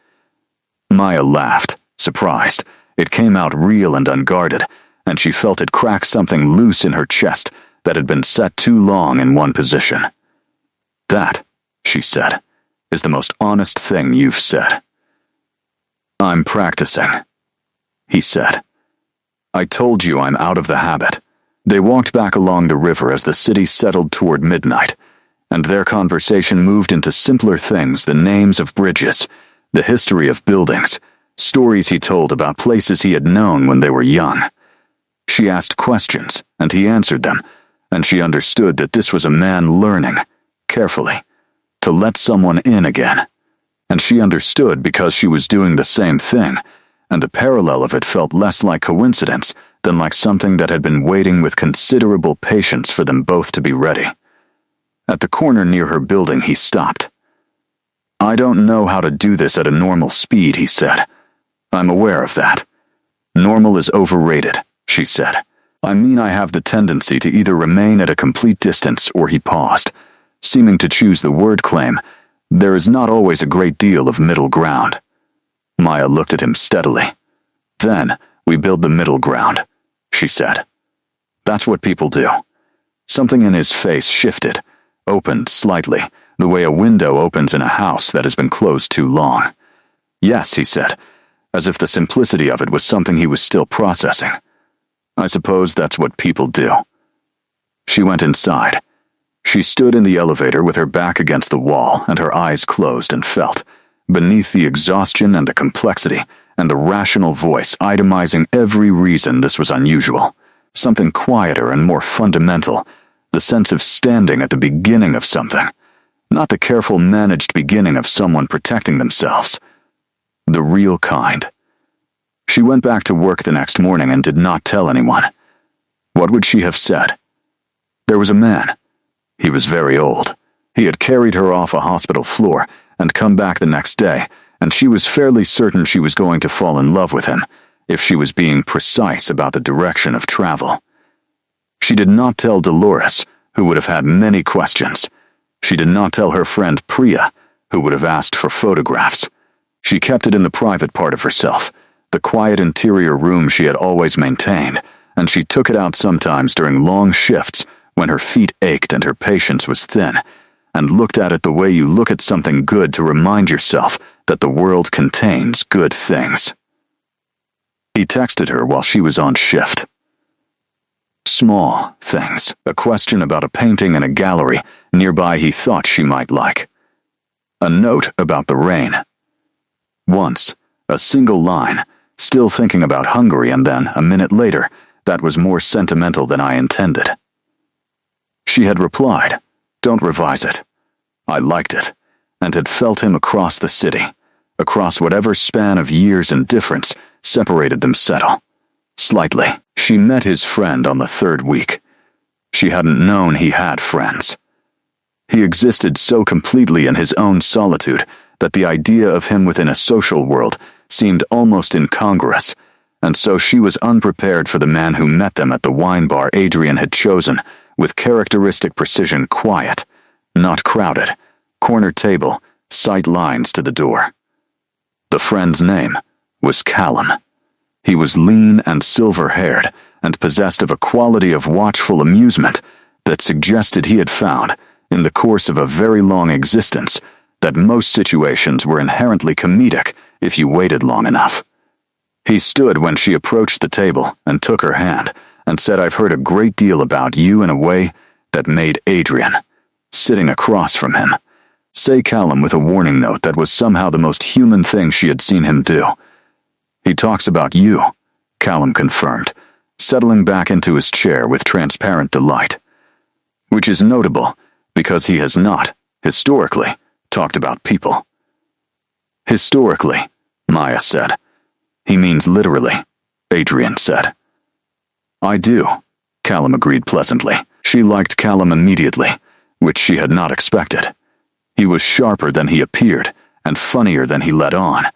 Maya laughed, surprised. It came out real and unguarded, and she felt it crack something loose in her chest that had been set too long in one position. That, she said, is the most honest thing you've said. I'm practicing, he said. I told you I'm out of the habit. They walked back along the river as the city settled toward midnight, and their conversation moved into simpler things, the names of bridges, the history of buildings, stories he told about places he had known when they were young. She asked questions, and he answered them, and she understood that this was a man learning, carefully, to let someone in again. And she understood because she was doing the same thing, and a parallel of it felt less like coincidence than like something that had been waiting with considerable patience for them both to be ready. At the corner near her building, he stopped. I don't know how to do this at a normal speed, he said. I'm aware of that. Normal is overrated, she said. I mean, I have the tendency to either remain at a complete distance, or he paused, seeming to choose the word claim. There is not always a great deal of middle ground. Maya looked at him steadily. Then, we build the middle ground, she said. That's what people do. Something in his face shifted, opened slightly, the way a window opens in a house that has been closed too long. Yes, he said, as if the simplicity of it was something he was still processing. I suppose that's what people do. She went inside. She stood in the elevator with her back against the wall and her eyes closed and felt, beneath the exhaustion and the complexity and the rational voice itemizing every reason this was unusual, something quieter and more fundamental, the sense of standing at the beginning of something, not the careful managed beginning of someone protecting themselves. The real kind. She went back to work the next morning and did not tell anyone. What would she have said? There was a man. He was very old. He had carried her off a hospital floor and come back the next day, and she was fairly certain she was going to fall in love with him, if she was being precise about the direction of travel. She did not tell Dolores, who would have had many questions. She did not tell her friend Priya, who would have asked for photographs. She kept it in the private part of herself, the quiet interior room she had always maintained, and she took it out sometimes during long shifts when her feet ached and her patience was thin, and looked at it the way you look at something good to remind yourself that the world contains good things. He texted her while she was on shift. Small things, a question about a painting in a gallery nearby he thought she might like. A note about the rain. Once, a single line, still thinking about Hungary, and then, a minute later, that was more sentimental than I intended. She had replied, "Don't revise it." I liked it, and had felt him across the city, across whatever span of years and difference separated them settle. Slightly, she met his friend on the third week. She hadn't known he had friends. He existed so completely in his own solitude that the idea of him within a social world seemed almost incongruous, and so she was unprepared for the man who met them at the wine bar Adrian had chosen, with characteristic precision, quiet, not crowded, corner table, sight lines to the door. The friend's name was Callum. He was lean and silver-haired, and possessed of a quality of watchful amusement that suggested he had found, in the course of a very long existence, that most situations were inherently comedic if you waited long enough. He stood when she approached the table and took her hand and said, "I've heard a great deal about you," in a way that made Adrian, sitting across from him, say Callum with a warning note that was somehow the most human thing she had seen him do. "He talks about you," Callum confirmed, settling back into his chair with transparent delight. Which is notable, because he has not, historically, talked about people. Historically, Maya said. He means literally, Adrian said. I do, Callum agreed pleasantly. She liked Callum immediately, which she had not expected. He was sharper than he appeared, and funnier than he let on,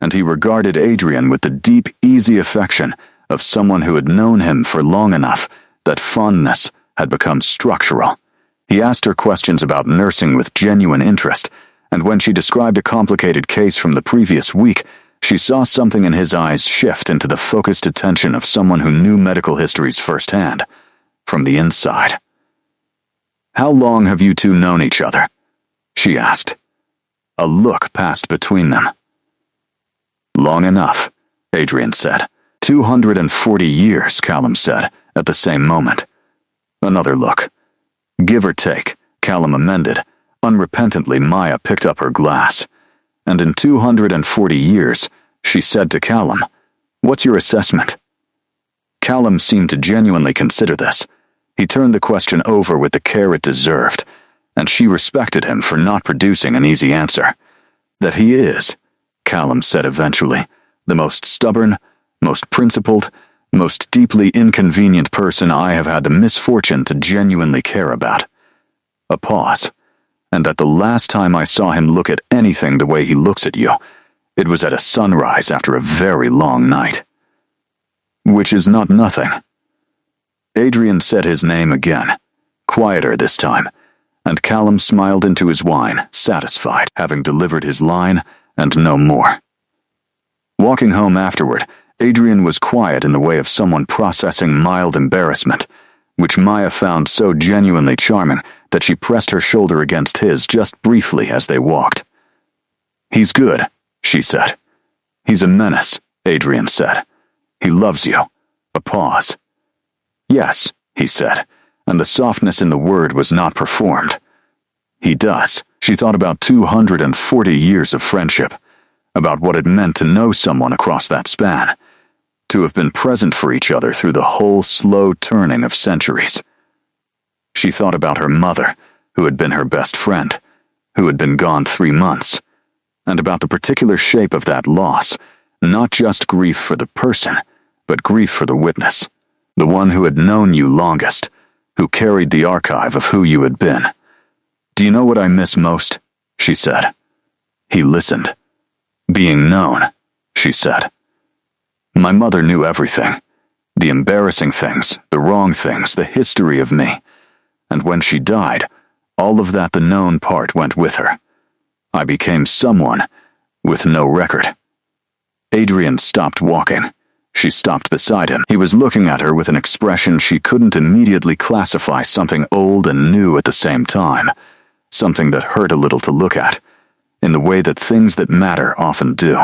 and he regarded Adrian with the deep, easy affection of someone who had known him for long enough that fondness had become structural. He asked her questions about nursing with genuine interest, and when she described a complicated case from the previous week, she saw something in his eyes shift into the focused attention of someone who knew medical histories firsthand, from the inside. "How long have you two known each other?" she asked. A look passed between them. "Long enough," Adrian said. 240 years, Callum said, at the same moment. Another look. "Give or take," Callum amended. Unrepentantly, Maya picked up her glass. "And in 240 years, she said to Callum, 'What's your assessment?'" Callum seemed to genuinely consider this. He turned the question over with the care it deserved, and she respected him for not producing an easy answer. "That he is," Callum said eventually, "the most stubborn, most principled, most deeply inconvenient person I have had the misfortune to genuinely care about." A pause. "And that the last time I saw him look at anything the way he looks at you, it was at a sunrise after a very long night." "Which is not nothing." Adrian said his name again, quieter this time, and Callum smiled into his wine, satisfied, having delivered his line, and no more. Walking home afterward, Adrian was quiet in the way of someone processing mild embarrassment, which Maya found so genuinely charming that she pressed her shoulder against his just briefly as they walked. "He's good," she said. He's a menace, Adrian said. He loves you. A pause. Yes, he said, and the softness in the word was not performed. He does. She thought about 240 years of friendship, about what it meant to know someone across that span, to have been present for each other through the whole slow turning of centuries. She thought about her mother, who had been her best friend, who had been gone 3 months, and about the particular shape of that loss, not just grief for the person, but grief for the witness, the one who had known you longest, who carried the archive of who you had been. Do you know what I miss most? She said. He listened. Being known, she said. My mother knew everything. The embarrassing things, the wrong things, the history of me. And when she died, all of that, the known part, went with her. I became someone with no record. Adrian stopped walking. She stopped beside him. He was looking at her with an expression she couldn't immediately classify, something old and new at the same time, something that hurt a little to look at, in the way that things that matter often do.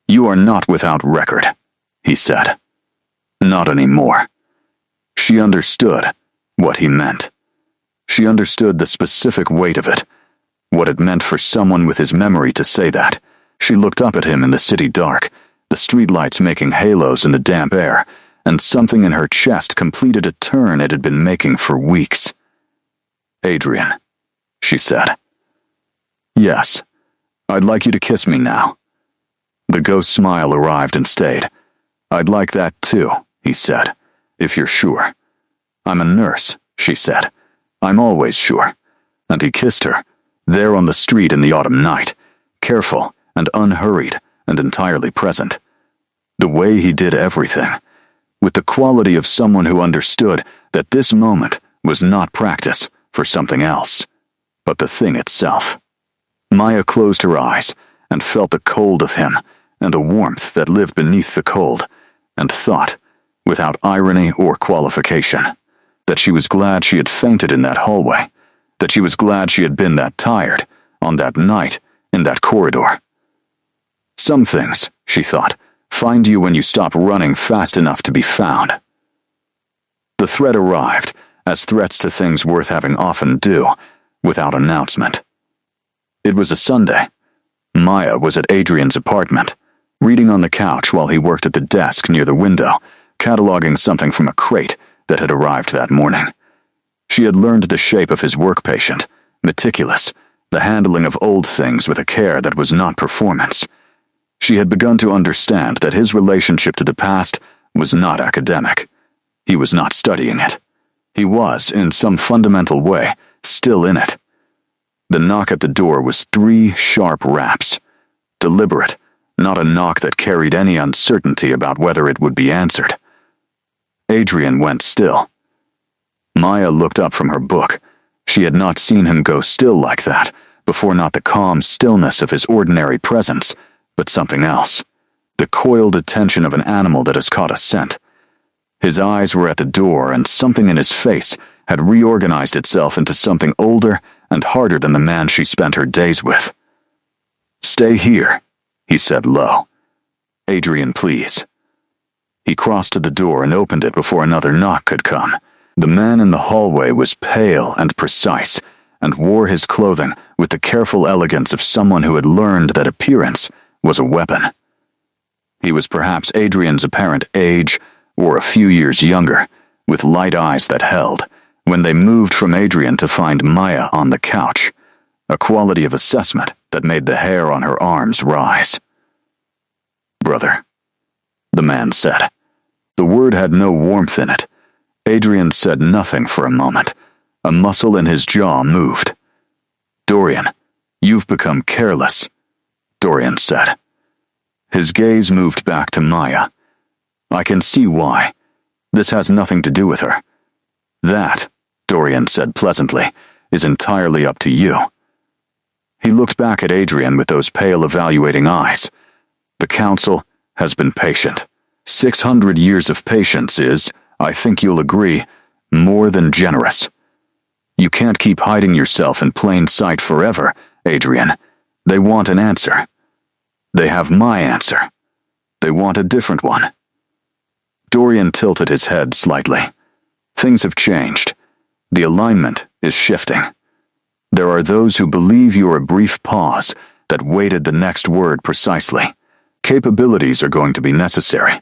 You are not without record, he said. Not anymore. She understood what he meant. She understood the specific weight of it, what it meant for someone with his memory to say that. She looked up at him in the city dark, the streetlights making halos in the damp air, and something in her chest completed a turn it had been making for weeks. Adrian, she said. Yes, I'd like you to kiss me now. The ghost smile arrived and stayed. I'd like that too, he said, if you're sure. I'm a nurse, she said. I'm always sure. And he kissed her, there on the street in the autumn night, careful and unhurried and entirely present. The way he did everything, with the quality of someone who understood that this moment was not practice for something else, but the thing itself. Maya closed her eyes and felt the cold of him and a warmth that lived beneath the cold, and thought, without irony or qualification, that she was glad she had fainted in that hallway, that she was glad she had been that tired, on that night, in that corridor. Some things, she thought, find you when you stop running fast enough to be found. The threat arrived, as threats to things worth having often do, without announcement. It was a Sunday. Maya was at Adrian's apartment, reading on the couch while he worked at the desk near the window, cataloging something from a crate that had arrived that morning. She had learned the shape of his work patient, meticulous, the handling of old things with a care that was not performance. She had begun to understand that his relationship to the past was not academic. He was not studying it. He was, in some fundamental way, still in it. The knock at the door was 3 sharp raps. Deliberate, not a knock that carried any uncertainty about whether it would be answered. Adrian went still. Maya looked up from her book. She had not seen him go still like that before, not the calm stillness of his ordinary presence, but something else, the coiled attention of an animal that has caught a scent. His eyes were at the door, and something in his face had reorganized itself into something older and harder than the man she spent her days with. Stay here, he said low. Adrian, please. He crossed to the door and opened it before another knock could come. The man in the hallway was pale and precise, and wore his clothing with the careful elegance of someone who had learned that appearance was a weapon. He was perhaps Adrian's apparent age, or a few years younger, with light eyes that held, when they moved from Adrian to find Maya on the couch, a quality of assessment that made the hair on her arms rise. Brother, the man said. The word had no warmth in it. Adrian said nothing for a moment. A muscle in his jaw moved. Dorian, you've become careless, Dorian said. His gaze moved back to Maya. I can see why. This has nothing to do with her. That, Dorian said pleasantly, is entirely up to you. He looked back at Adrian with those pale, evaluating eyes. The council has been patient. 600 years of patience is, I think you'll agree, more than generous. You can't keep hiding yourself in plain sight forever, Adrian. They want an answer. They have my answer. They want a different one. Dorian tilted his head slightly. Things have changed. The alignment is shifting. There are those who believe you're a brief pause that waited the next word precisely. Capabilities are going to be necessary,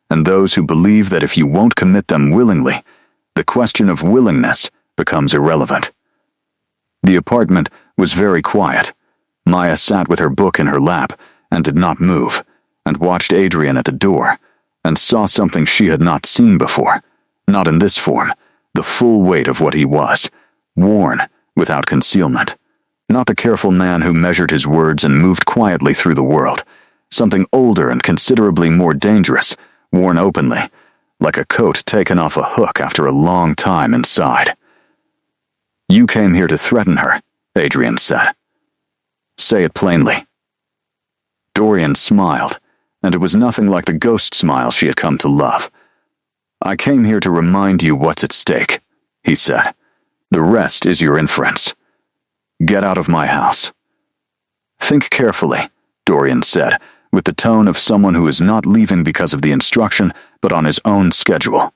and those who believe that if you won't commit them willingly, the question of willingness becomes irrelevant. The apartment was very quiet. Maya sat with her book in her lap and did not move, and watched Adrian at the door, and saw something she had not seen before, not in this form, the full weight of what he was, worn without concealment. Not the careful man who measured his words and moved quietly through the world. Something older and considerably more dangerous, worn openly, like a coat taken off a hook after a long time inside. "You came here to threaten her," Adrian said. "Say it plainly." Dorian smiled, and it was nothing like the ghost smile she had come to love. "I came here to remind you what's at stake," he said. "The rest is your inference. Get out of my house." "Think carefully," Dorian said, with the tone of someone who is not leaving because of the instruction, but on his own schedule.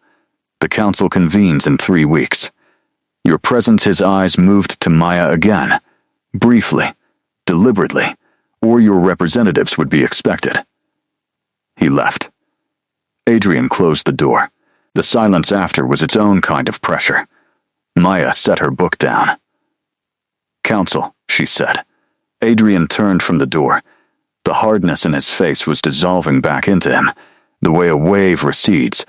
"The council convenes in 3 weeks. Your presence." His eyes moved to Maya again, briefly, deliberately, or your representatives would be expected. He left. Adrian closed the door. The silence after was its own kind of pressure. Maya set her book down. "Counsel," she said. Adrian turned from the door. The hardness in his face was dissolving back into him, the way a wave recedes,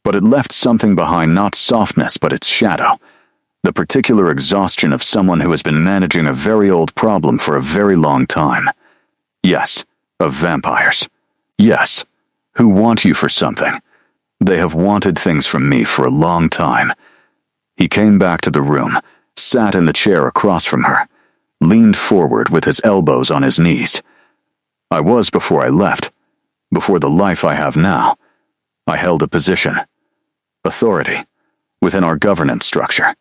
but it left something behind, not softness but its shadow, the particular exhaustion of someone who has been managing a very old problem for a very long time. Yes, of vampires. Yes, who want you for something. They have wanted things from me for a long time. He came back to the room, sat in the chair across from her, leaned forward with his elbows on his knees. "I was before I left, before the life I have now. I held a position, authority, within our governance structure.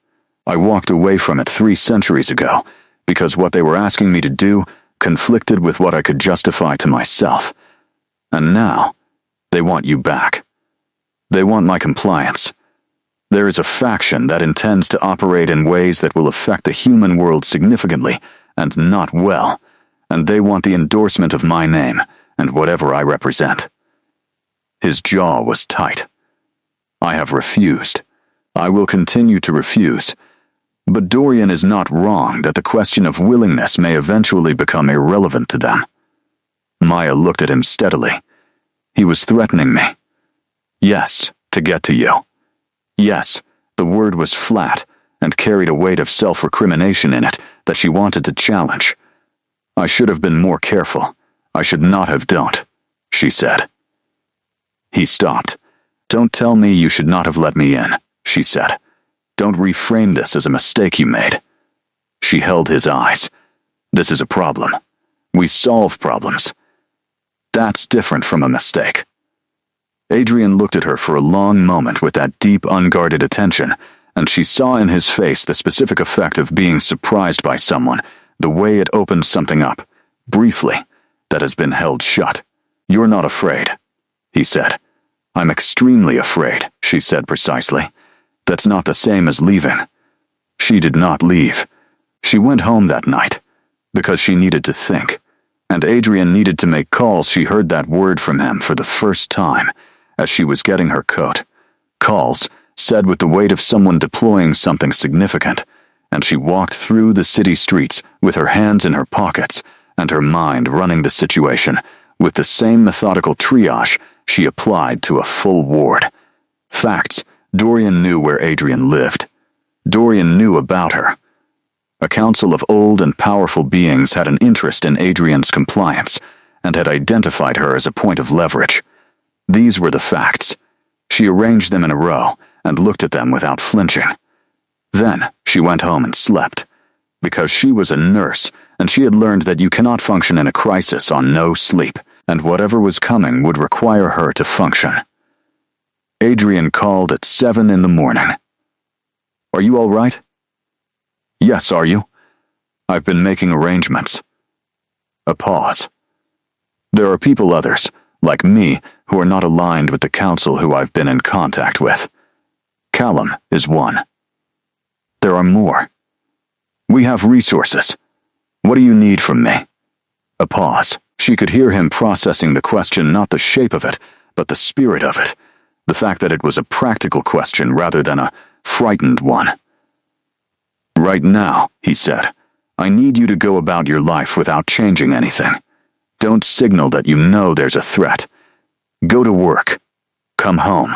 I walked away from it 3 centuries ago because what they were asking me to do conflicted with what I could justify to myself. And now, they want you back. They want my compliance. There is a faction that intends to operate in ways that will affect the human world significantly, and not well, and they want the endorsement of my name and whatever I represent." His jaw was tight. "I have refused. I will continue to refuse. But Dorian is not wrong that the question of willingness may eventually become irrelevant to them." Maya looked at him steadily. "He was threatening me. Yes, to get to you. Yes," the word was flat and carried a weight of self-recrimination in it that she wanted to challenge. "I should have been more careful. I should not have don't," she said. He stopped. "Don't tell me you should not have let me in," she said. "Don't reframe this as a mistake you made." She held his eyes. "This is a problem. We solve problems. That's different from a mistake." Adrian looked at her for a long moment with that deep, unguarded attention, and she saw in his face the specific effect of being surprised by someone, the way it opened something up, briefly, that has been held shut. "You're not afraid," he said. "I'm extremely afraid," she said precisely. "That's not the same as leaving." She did not leave. She went home that night, because she needed to think, and Adrian needed to make calls. She heard that word from him for the first time, as she was getting her coat. Calls, said with the weight of someone deploying something significant, and she walked through the city streets with her hands in her pockets and her mind running the situation with the same methodical triage she applied to a full ward. Facts. Dorian knew where Adrian lived. Dorian knew about her. A council of old and powerful beings had an interest in Adrian's compliance and had identified her as a point of leverage. These were the facts. She arranged them in a row and looked at them without flinching. Then she went home and slept, because she was a nurse and she had learned that you cannot function in a crisis on no sleep, and whatever was coming would require her to function. Adrian called at 7 in the morning. "Are you all right?" "Yes, are you?" "I've been making arrangements." A pause. There are others, like me, who are not aligned with the council who I've been in contact with. Callum is one. There are more. We have resources. What do you need from me? A pause. She could hear him processing the question, not the shape of it, but the spirit of it. The fact that it was a practical question rather than a frightened one. Right now, he said, I need you to go about your life without changing anything. Don't signal that you know there's a threat. Go to work. Come home.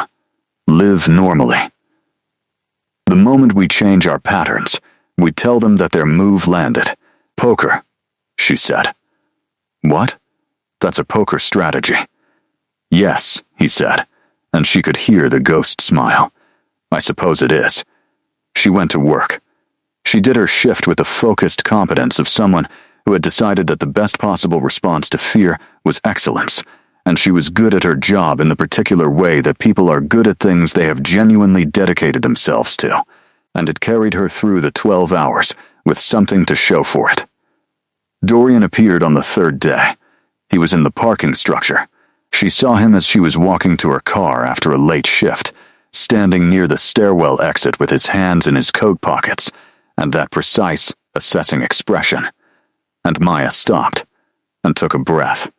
Live normally. The moment we change our patterns, we tell them that their move landed. Poker, she said. What? That's a poker strategy. Yes, he said, and she could hear the ghost smile. I suppose it is. She went to work. She did her shift with the focused competence of someone who had decided that the best possible response to fear was excellence, and she was good at her job in the particular way that people are good at things they have genuinely dedicated themselves to, and it carried her through the 12 hours with something to show for it. Dorian appeared on the third day. He was in the parking structure. She saw him as she was walking to her car after a late shift, standing near the stairwell exit with his hands in his coat pockets, and that precise, assessing expression. And Maya stopped, and took a breath,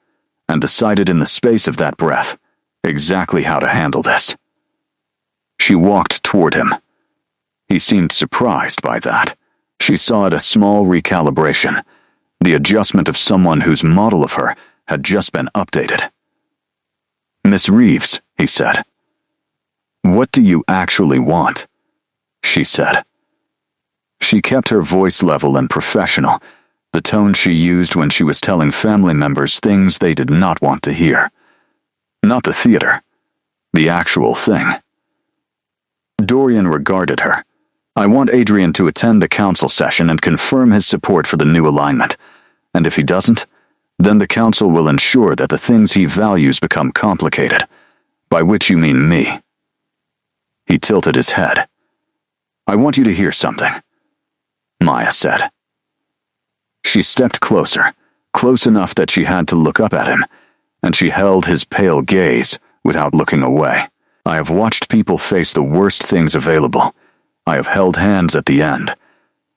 and decided in the space of that breath exactly how to handle this. She walked toward him. He seemed surprised by that. She saw it a small recalibration, the adjustment of someone whose model of her had just been updated. Miss Reeves, he said. What do you actually want? She said. She kept her voice level and professional, the tone she used when she was telling family members things they did not want to hear. Not the theater, the actual thing. Dorian regarded her. I want Adrian to attend the council session and confirm his support for the new alignment, and if he doesn't, then the council will ensure that the things he values become complicated, by which you mean me. He tilted his head. I want you to hear something, Maya said. She stepped closer, close enough that she had to look up at him, and she held his pale gaze without looking away. I have watched people face the worst things available. I have held hands at the end.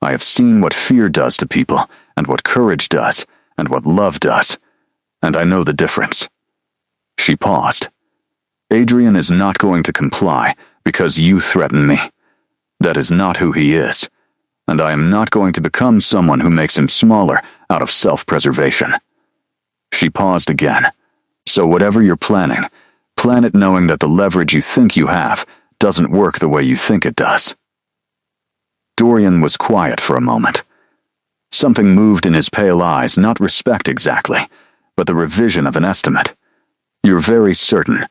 I have seen what fear does to people, and what courage does, and what love does, and I know the difference. She paused. Adrian is not going to comply because you threaten me. That is not who he is, and I am not going to become someone who makes him smaller out of self-preservation. She paused again. So whatever you're planning, plan it knowing that the leverage you think you have doesn't work the way you think it does. Dorian was quiet for a moment. Something moved in his pale eyes, not respect exactly, but the revision of an estimate. You're very certain,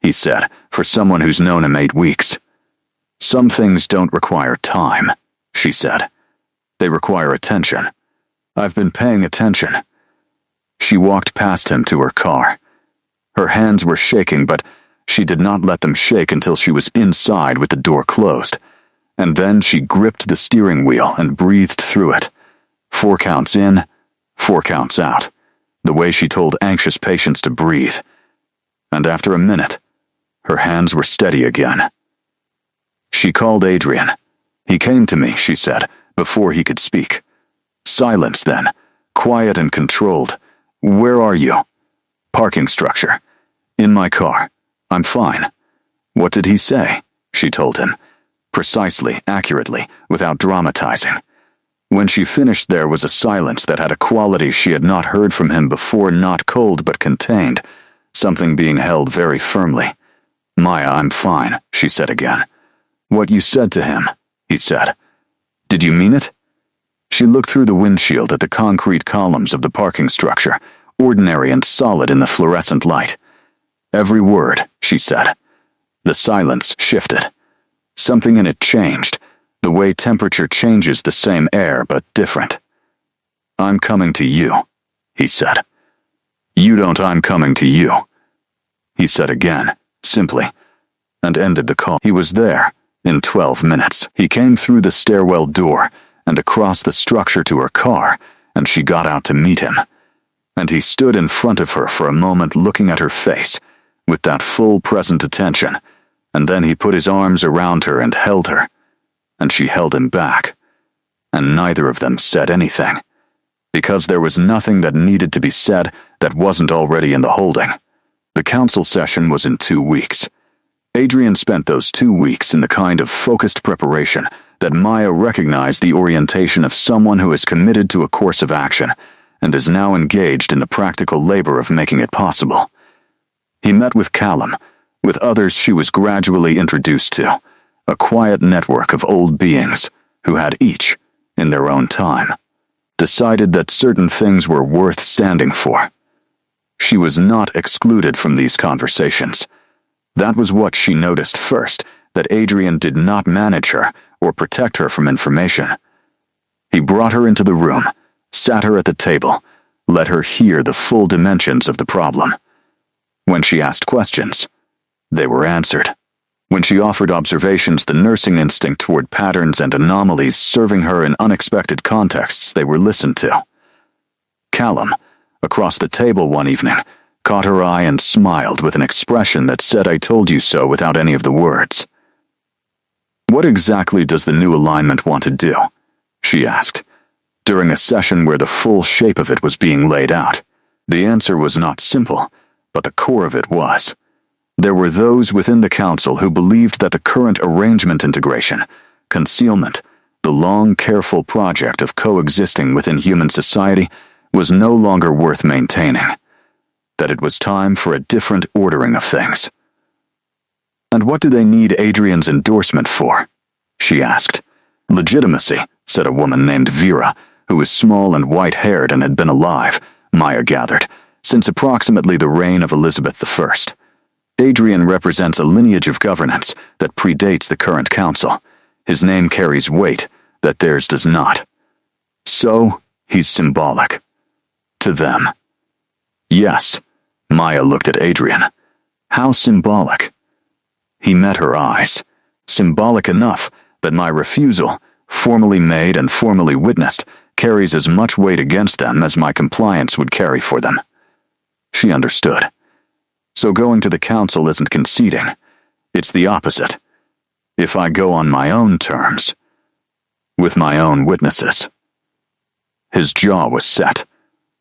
he said, for someone who's known him 8 weeks. Some things don't require time, she said. They require attention. I've been paying attention. She walked past him to her car. Her hands were shaking, but she did not let them shake until she was inside with the door closed. And then she gripped the steering wheel and breathed through it. 4 counts in, 4 counts out, the way she told anxious patients to breathe. And after a minute, her hands were steady again. She called Adrian. He came to me, she said, before he could speak. Silence then, quiet and controlled. Where are you? Parking structure. In my car. I'm fine. What did he say? She told him. Precisely, accurately, without dramatizing. When she finished, there was a silence that had a quality she had not heard from him before, not cold but contained, something being held very firmly. Maya, I'm fine, she said again. What you said to him, he said. Did you mean it? She looked through the windshield at the concrete columns of the parking structure, ordinary and solid in the fluorescent light. Every word, she said. The silence shifted. Something in it changed, the way temperature changes the same air but different. I'm coming to you, he said. You don't, I'm coming to you, he said again, simply, and ended the call. He was there in 12 minutes. He came through the stairwell door and across the structure to her car, and she got out to meet him. and he stood in front of her for a moment looking at her face, with that full present attention, and then he put his arms around her and held her, and she held him back, and neither of them said anything, because there was nothing that needed to be said that wasn't already in the holding. The council session was in 2 weeks. Adrian spent those 2 weeks in the kind of focused preparation that Maya recognized the orientation of someone who is committed to a course of action and is now engaged in the practical labor of making it possible. He met with Callum, with others she was gradually introduced to, a quiet network of old beings who had each, in their own time, decided that certain things were worth standing for. She was not excluded from these conversations. That was what she noticed first, that Adrian did not manage her or protect her from information. He brought her into the room, sat her at the table, let her hear the full dimensions of the problem. When she asked questions, they were answered. When she offered observations, the nursing instinct toward patterns and anomalies serving her in unexpected contexts, they were listened to. Callum, across the table one evening, caught her eye and smiled with an expression that said, "I told you so," without any of the words. "What exactly does the new alignment want to do?" she asked, during a session where the full shape of it was being laid out. The answer was not simple, but the core of it was. There were those within the council who believed that the current arrangement integration, concealment, the long, careful project of coexisting within human society was no longer worth maintaining, that it was time for a different ordering of things. "And what do they need Adrian's endorsement for?" she asked. "Legitimacy," said a woman named Vera, who was small and white-haired and had been alive, Maya gathered, since approximately the reign of Elizabeth I. Adrian represents a lineage of governance that predates the current council. His name carries weight that theirs does not. So, he's symbolic. To them. Yes, Maya looked at Adrian. How symbolic? He met her eyes. Symbolic enough that my refusal, formally made and formally witnessed, carries as much weight against them as my compliance would carry for them. She understood. So going to the council isn't conceding. It's the opposite. If I go on my own terms, with my own witnesses. His jaw was set,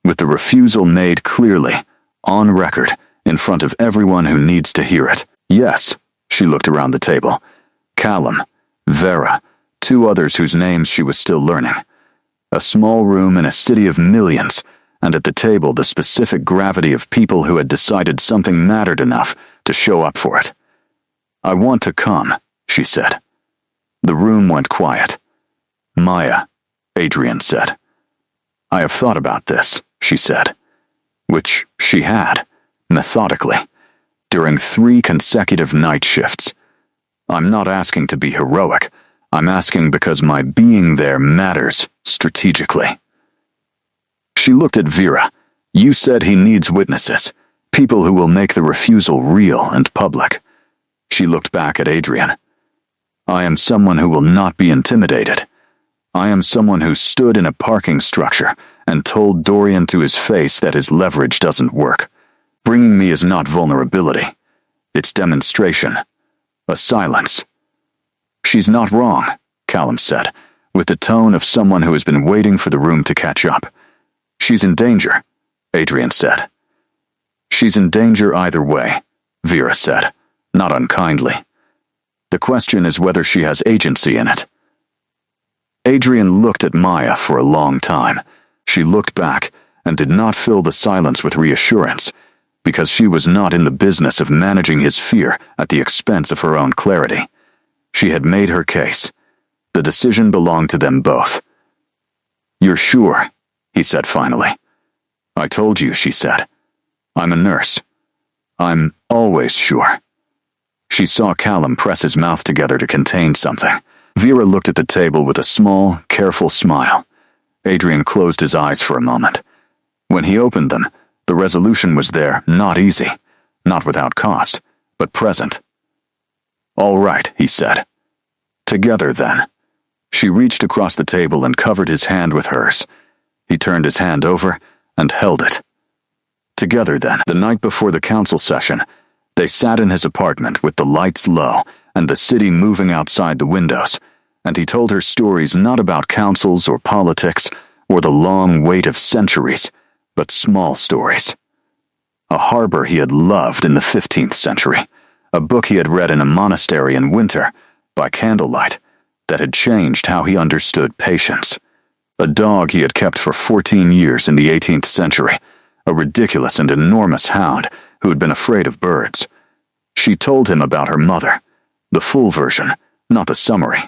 with the refusal made clearly, on record, in front of everyone who needs to hear it. Yes, she looked around the table. Callum, Vera, 2 others whose names she was still learning. A small room in a city of millions, and at the table the specific gravity of people who had decided something mattered enough to show up for it. "I want to come," she said. The room went quiet. "Maya," Adrian said. "I have thought about this," she said, which she had, methodically, during 3 consecutive night shifts. "I'm not asking to be heroic. I'm asking because my being there matters strategically." She looked at Vera. "You said he needs witnesses, people who will make the refusal real and public." She looked back at Adrian. "I am someone who will not be intimidated. I am someone who stood in a parking structure and told Dorian to his face that his leverage doesn't work. Bringing me is not vulnerability. It's demonstration. A silence." "She's not wrong," Callum said, with the tone of someone who has been waiting for the room to catch up. "She's in danger," Adrian said. "She's in danger either way," Vera said, not unkindly. "The question is whether she has agency in it." Adrian looked at Maya for a long time. She looked back and did not fill the silence with reassurance, because she was not in the business of managing his fear at the expense of her own clarity. She had made her case. The decision belonged to them both. "You're sure?" he said finally. "I told you," she said. "I'm a nurse. I'm always sure." She saw Callum press his mouth together to contain something. Vera looked at the table with a small, careful smile. Adrian closed his eyes for a moment. When he opened them, the resolution was there, not easy, not without cost, but present. "All right," he said. "Together, then." She reached across the table and covered his hand with hers. He turned his hand over and held it. Together then, the night before the council session, they sat in his apartment with the lights low and the city moving outside the windows, and he told her stories not about councils or politics or the long wait of centuries, but small stories. A harbor he had loved in the 15th century, a book he had read in a monastery in winter, by candlelight, that had changed how he understood patience. A dog he had kept for 14 years in the 18th century, a ridiculous and enormous hound who had been afraid of birds. She told him about her mother, the full version, not the summary,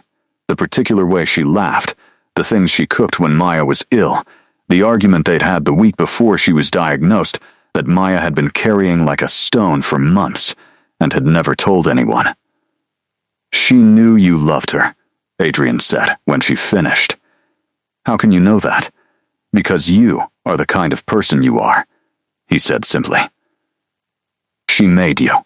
the particular way she laughed, the things she cooked when Maya was ill, the argument they'd had the week before she was diagnosed that Maya had been carrying like a stone for months and had never told anyone. "She knew you loved her," Adrian said when she finished. "How can you know that?" "Because you are the kind of person you are," he said simply. "She made you.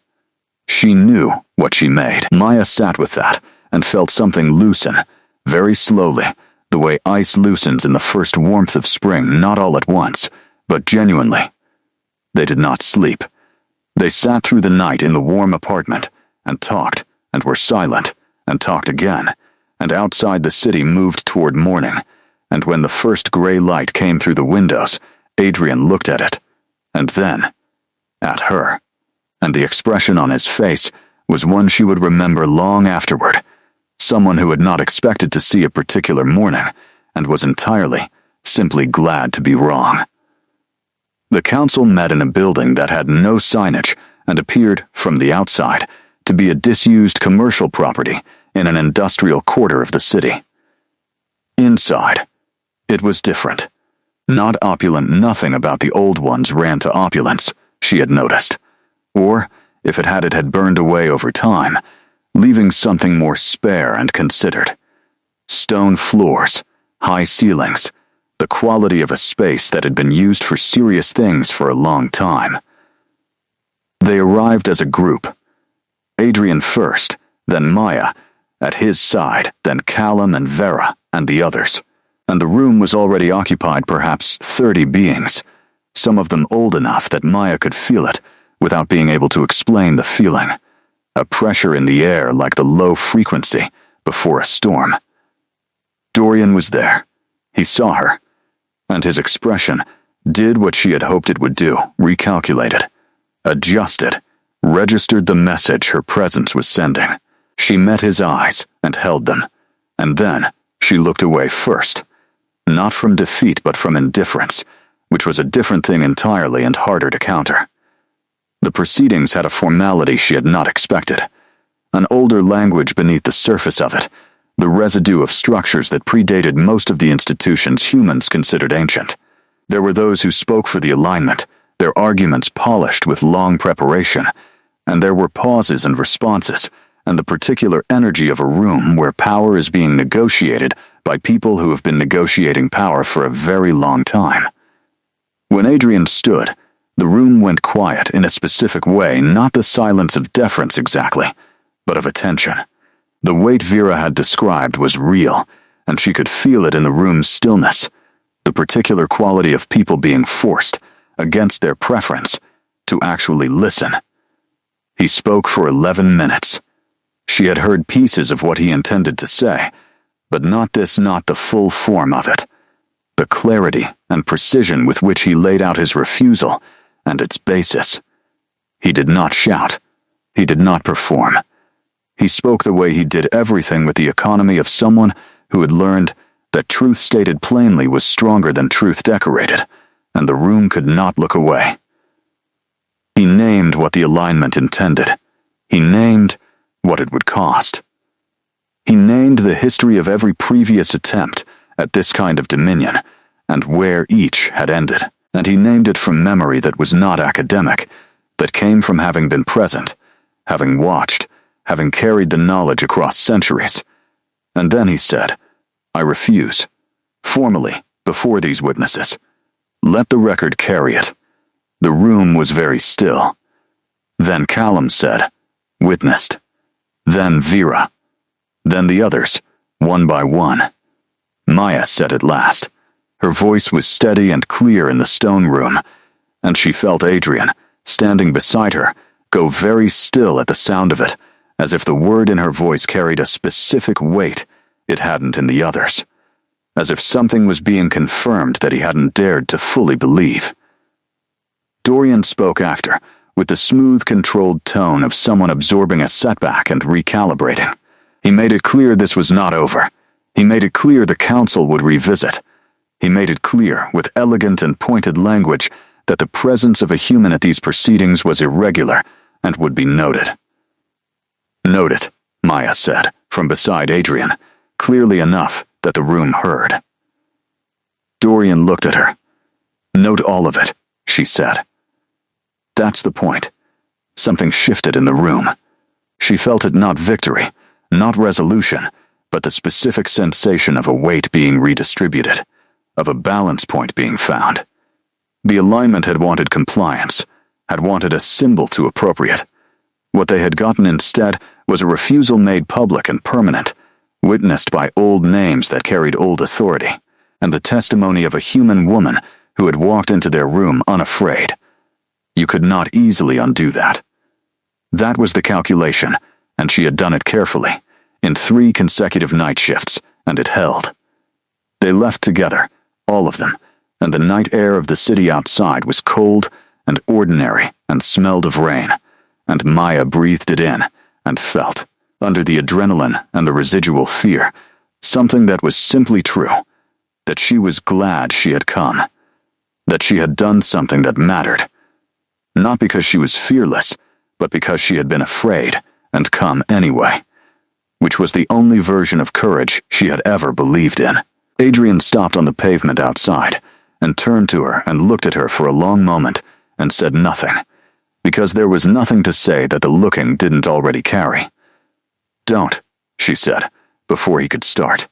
She knew what she made." Maya sat with that and felt something loosen, very slowly, the way ice loosens in the first warmth of spring, not all at once, but genuinely. They did not sleep. They sat through the night in the warm apartment and talked and were silent and talked again, and outside the city moved toward morning, and when the first gray light came through the windows, Adrian looked at it, and then at her, and the expression on his face was one she would remember long afterward, someone who had not expected to see a particular morning and was entirely, simply glad to be wrong. The council met in a building that had no signage and appeared, from the outside, to be a disused commercial property in an industrial quarter of the city. Inside, it was different. Not opulent, nothing about the old ones ran to opulence, she had noticed. Or, if it had burned away over time, leaving something more spare and considered. Stone floors, high ceilings, the quality of a space that had been used for serious things for a long time. They arrived as a group. Adrian first, then Maya, at his side, then Callum and Vera and the others. And the room was already occupied perhaps 30 beings, some of them old enough that Maya could feel it without being able to explain the feeling. A pressure in the air like the low frequency before a storm. Dorian was there. He saw her, and his expression did what she had hoped it would do, recalculated, adjusted, registered the message her presence was sending. She met his eyes and held them, and then she looked away first, not from defeat but from indifference, which was a different thing entirely and harder to counter. The proceedings had a formality she had not expected, an older language beneath the surface of it, the residue of structures that predated most of the institutions humans considered ancient. There were those who spoke for the alignment, their arguments polished with long preparation, and there were pauses and responses, and the particular energy of a room where power is being negotiated by people who have been negotiating power for a very long time. When Adrian stood, the room went quiet in a specific way, not the silence of deference exactly, but of attention. The weight Vera had described was real, and she could feel it in the room's stillness, the particular quality of people being forced, against their preference, to actually listen. He spoke for 11 minutes. She had heard pieces of what he intended to say, but not the full form of it. The clarity and precision with which he laid out his refusal and its basis. He did not shout. He did not perform. He spoke the way he did everything with the economy of someone who had learned that truth stated plainly was stronger than truth decorated, and the room could not look away. He named what the alignment intended. He named what it would cost. He named the history of every previous attempt at this kind of dominion, and where each had ended. And he named it from memory that was not academic, that came from having been present, having watched, having carried the knowledge across centuries. And then he said, "I refuse, formally, before these witnesses. Let the record carry it." The room was very still. Then Callum said, "Witnessed." Then Vera. Then the others, one by one. Maya said at last. Her voice was steady and clear in the stone room, and she felt Adrian, standing beside her, go very still at the sound of it, as if the word in her voice carried a specific weight it hadn't in the others, as if something was being confirmed that he hadn't dared to fully believe. Dorian spoke after, with the smooth, controlled tone of someone absorbing a setback and recalibrating. He made it clear this was not over. He made it clear the council would revisit. He made it clear, with elegant and pointed language, that the presence of a human at these proceedings was irregular and would be noted. "Noted," Maya said, from beside Adrian, clearly enough that the room heard. Dorian looked at her. "Note all of it," she said. That's the point. Something shifted in the room. She felt it not victory, not resolution, but the specific sensation of a weight being redistributed, of a balance point being found. The alignment had wanted compliance, had wanted a symbol to appropriate. What they had gotten instead was a refusal made public and permanent, witnessed by old names that carried old authority, and the testimony of a human woman who had walked into their room unafraid. You could not easily undo that. That was the calculation, and she had done it carefully, in 3 consecutive night shifts, and it held. They left together, all of them, and the night air of the city outside was cold and ordinary and smelled of rain, and Maya breathed it in and felt, under the adrenaline and the residual fear, something that was simply true, that she was glad she had come, that she had done something that mattered. Not because she was fearless, but because she had been afraid and come anyway, which was the only version of courage she had ever believed in. Adrian stopped on the pavement outside and turned to her and looked at her for a long moment and said nothing, because there was nothing to say that the looking didn't already carry. "Don't," she said, before he could start.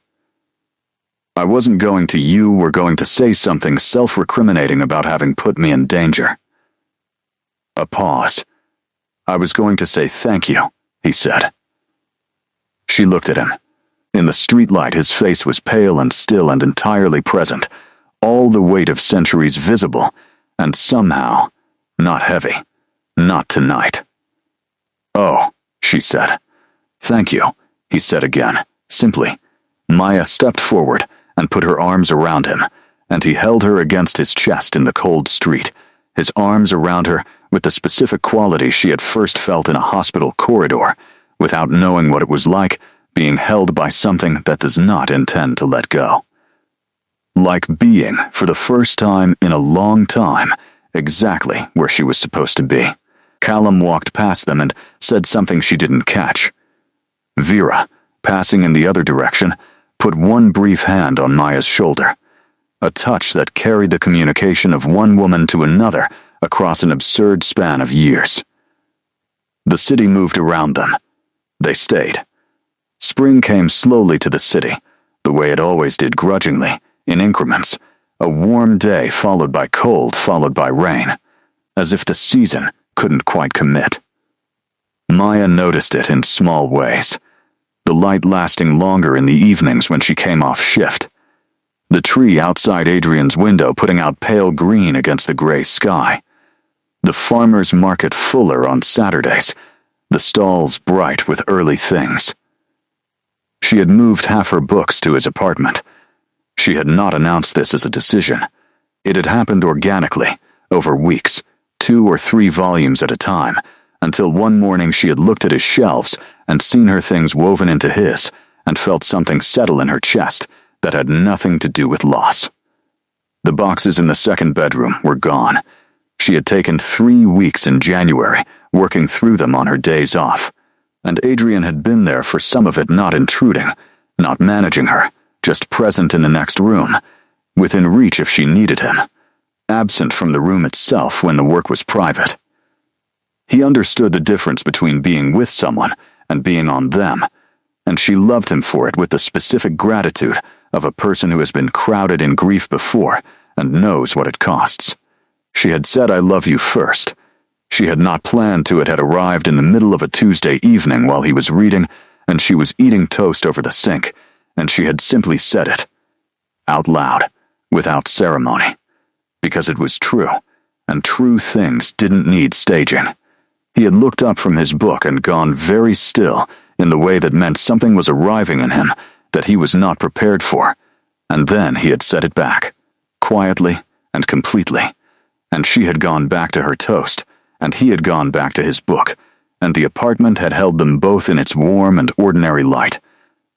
"I wasn't going to you were going to say something self-recriminating about having put me in danger." A pause. "I was going to say thank you," he said. She looked at him. In the streetlight, his face was pale and still and entirely present, all the weight of centuries visible, and somehow not heavy. Not tonight. "Oh," she said. "Thank you," he said again, simply. Maya stepped forward and put her arms around him, and he held her against his chest in the cold street, his arms around her with the specific quality she had first felt in a hospital corridor, without knowing what it was like being held by something that does not intend to let go. Like being, for the first time in a long time, exactly where she was supposed to be. Callum walked past them and said something she didn't catch. Vera, passing in the other direction, put one brief hand on Maya's shoulder, a touch that carried the communication of one woman to another across an absurd span of years. The city moved around them. They stayed. Spring came slowly to the city, the way it always did grudgingly, in increments, a warm day followed by cold followed by rain, as if the season couldn't quite commit. Maya noticed it in small ways, the light lasting longer in the evenings when she came off shift, the tree outside Adrian's window putting out pale green against the gray sky, the farmer's market fuller on Saturdays, the stalls bright with early things. She had moved half her books to his apartment. She had not announced this as a decision. It had happened organically, over weeks, 2 or 3 volumes at a time, until one morning she had looked at his shelves and seen her things woven into his, and felt something settle in her chest that had nothing to do with loss. The boxes in the second bedroom were gone. She had taken 3 weeks in January, working through them on her days off, and Adrian had been there for some of it, not intruding, not managing her, just present in the next room, within reach if she needed him, absent from the room itself when the work was private. He understood the difference between being with someone and being on them, and she loved him for it with the specific gratitude of a person who has been crowded in grief before and knows what it costs. She had said "I love you" first. She had not planned to. It had arrived in the middle of a Tuesday evening while he was reading, and she was eating toast over the sink, and she had simply said it, out loud, without ceremony, because it was true, and true things didn't need staging. He had looked up from his book and gone very still in the way that meant something was arriving in him that he was not prepared for, and then he had set it back, quietly and completely, and she had gone back to her toast, and he had gone back to his book, and the apartment had held them both in its warm and ordinary light.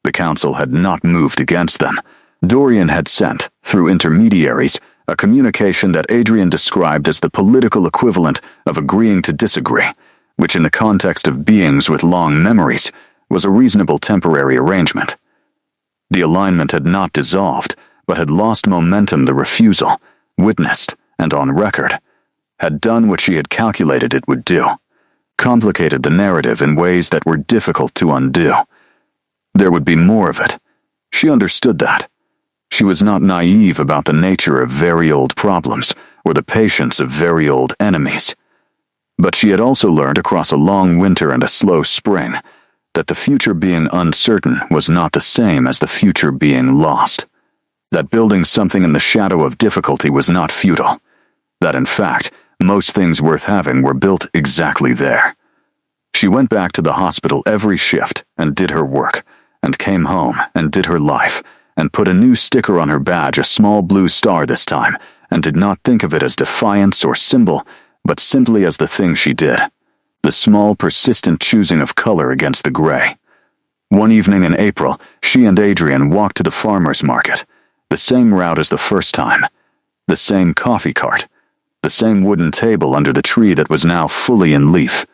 The council had not moved against them. Dorian had sent, through intermediaries, a communication that Adrian described as the political equivalent of agreeing to disagree, which in the context of beings with long memories was a reasonable temporary arrangement. The alignment had not dissolved, but had lost momentum. The refusal, witnessed and on record, had done what she had calculated it would do, complicated the narrative in ways that were difficult to undo. There would be more of it. She understood that. She was not naive about the nature of very old problems or the patience of very old enemies. But she had also learned across a long winter and a slow spring that the future being uncertain was not the same as the future being lost. That building something in the shadow of difficulty was not futile. That, in fact, most things worth having were built exactly there. She went back to the hospital every shift and did her work, and came home and did her life, and put a new sticker on her badge, a small blue star this time, and did not think of it as defiance or symbol, but simply as the thing she did, the small, persistent choosing of color against the gray. One evening in April, she and Adrian walked to the farmer's market, the same route as the first time, the same coffee cart, the same wooden table under the tree that was now fully in leaf.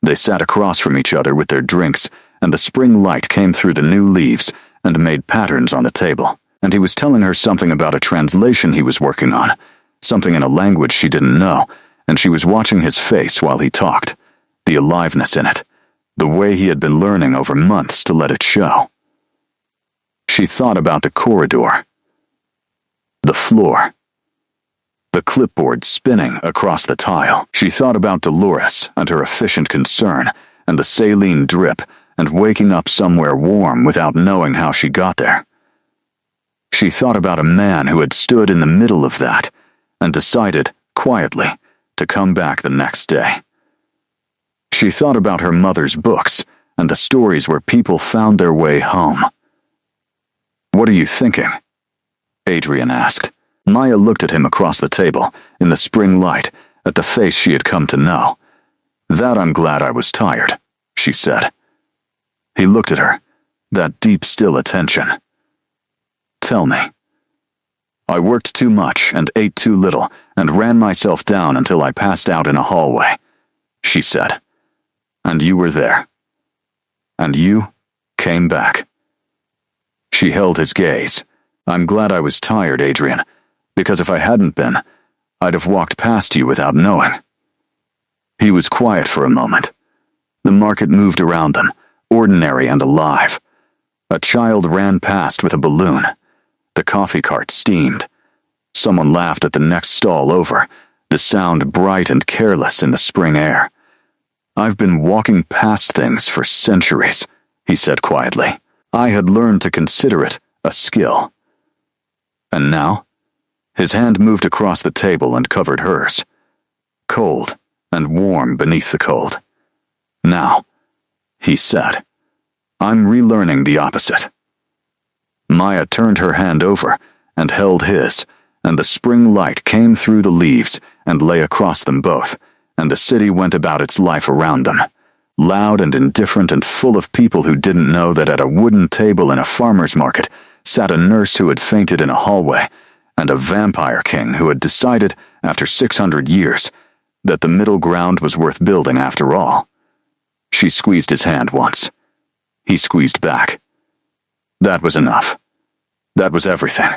They sat across from each other with their drinks, and the spring light came through the new leaves and made patterns on the table, and he was telling her something about a translation he was working on, something in a language she didn't know, and she was watching his face while he talked, the aliveness in it, the way he had been learning over months to let it show. She thought about the corridor, the floor, the clipboard spinning across the tile. She thought about Dolores and her efficient concern, and the saline drip, and waking up somewhere warm without knowing how she got there. She thought about a man who had stood in the middle of that, and decided, quietly, to come back the next day. She thought about her mother's books, and the stories where people found their way home. "What are you thinking?" Adrian asked. Maya looked at him across the table, in the spring light, at the face she had come to know. "That I'm glad I was tired," she said. He looked at her, that deep, still attention. "Tell me." "I worked too much and ate too little and ran myself down until I passed out in a hallway," she said. "And you were there. And you came back." She held his gaze. "I'm glad I was tired, Adrian, because if I hadn't been, I'd have walked past you without knowing." He was quiet for a moment. The market moved around them, ordinary and alive. A child ran past with a balloon. The coffee cart steamed. Someone laughed at the next stall over, the sound bright and careless in the spring air. "I've been walking past things for centuries," he said quietly. "I had learned to consider it a skill." And now, his hand moved across the table and covered hers, cold and warm beneath the cold. "Now," he said, "I'm relearning the opposite." Maya turned her hand over and held his, and the spring light came through the leaves and lay across them both, and the city went about its life around them, loud and indifferent and full of people who didn't know that at a wooden table in a farmer's market sat a nurse who had fainted in a hallway, and a vampire king who had decided, after 600 years, that the middle ground was worth building after all. She squeezed his hand once. He squeezed back. That was enough. That was everything.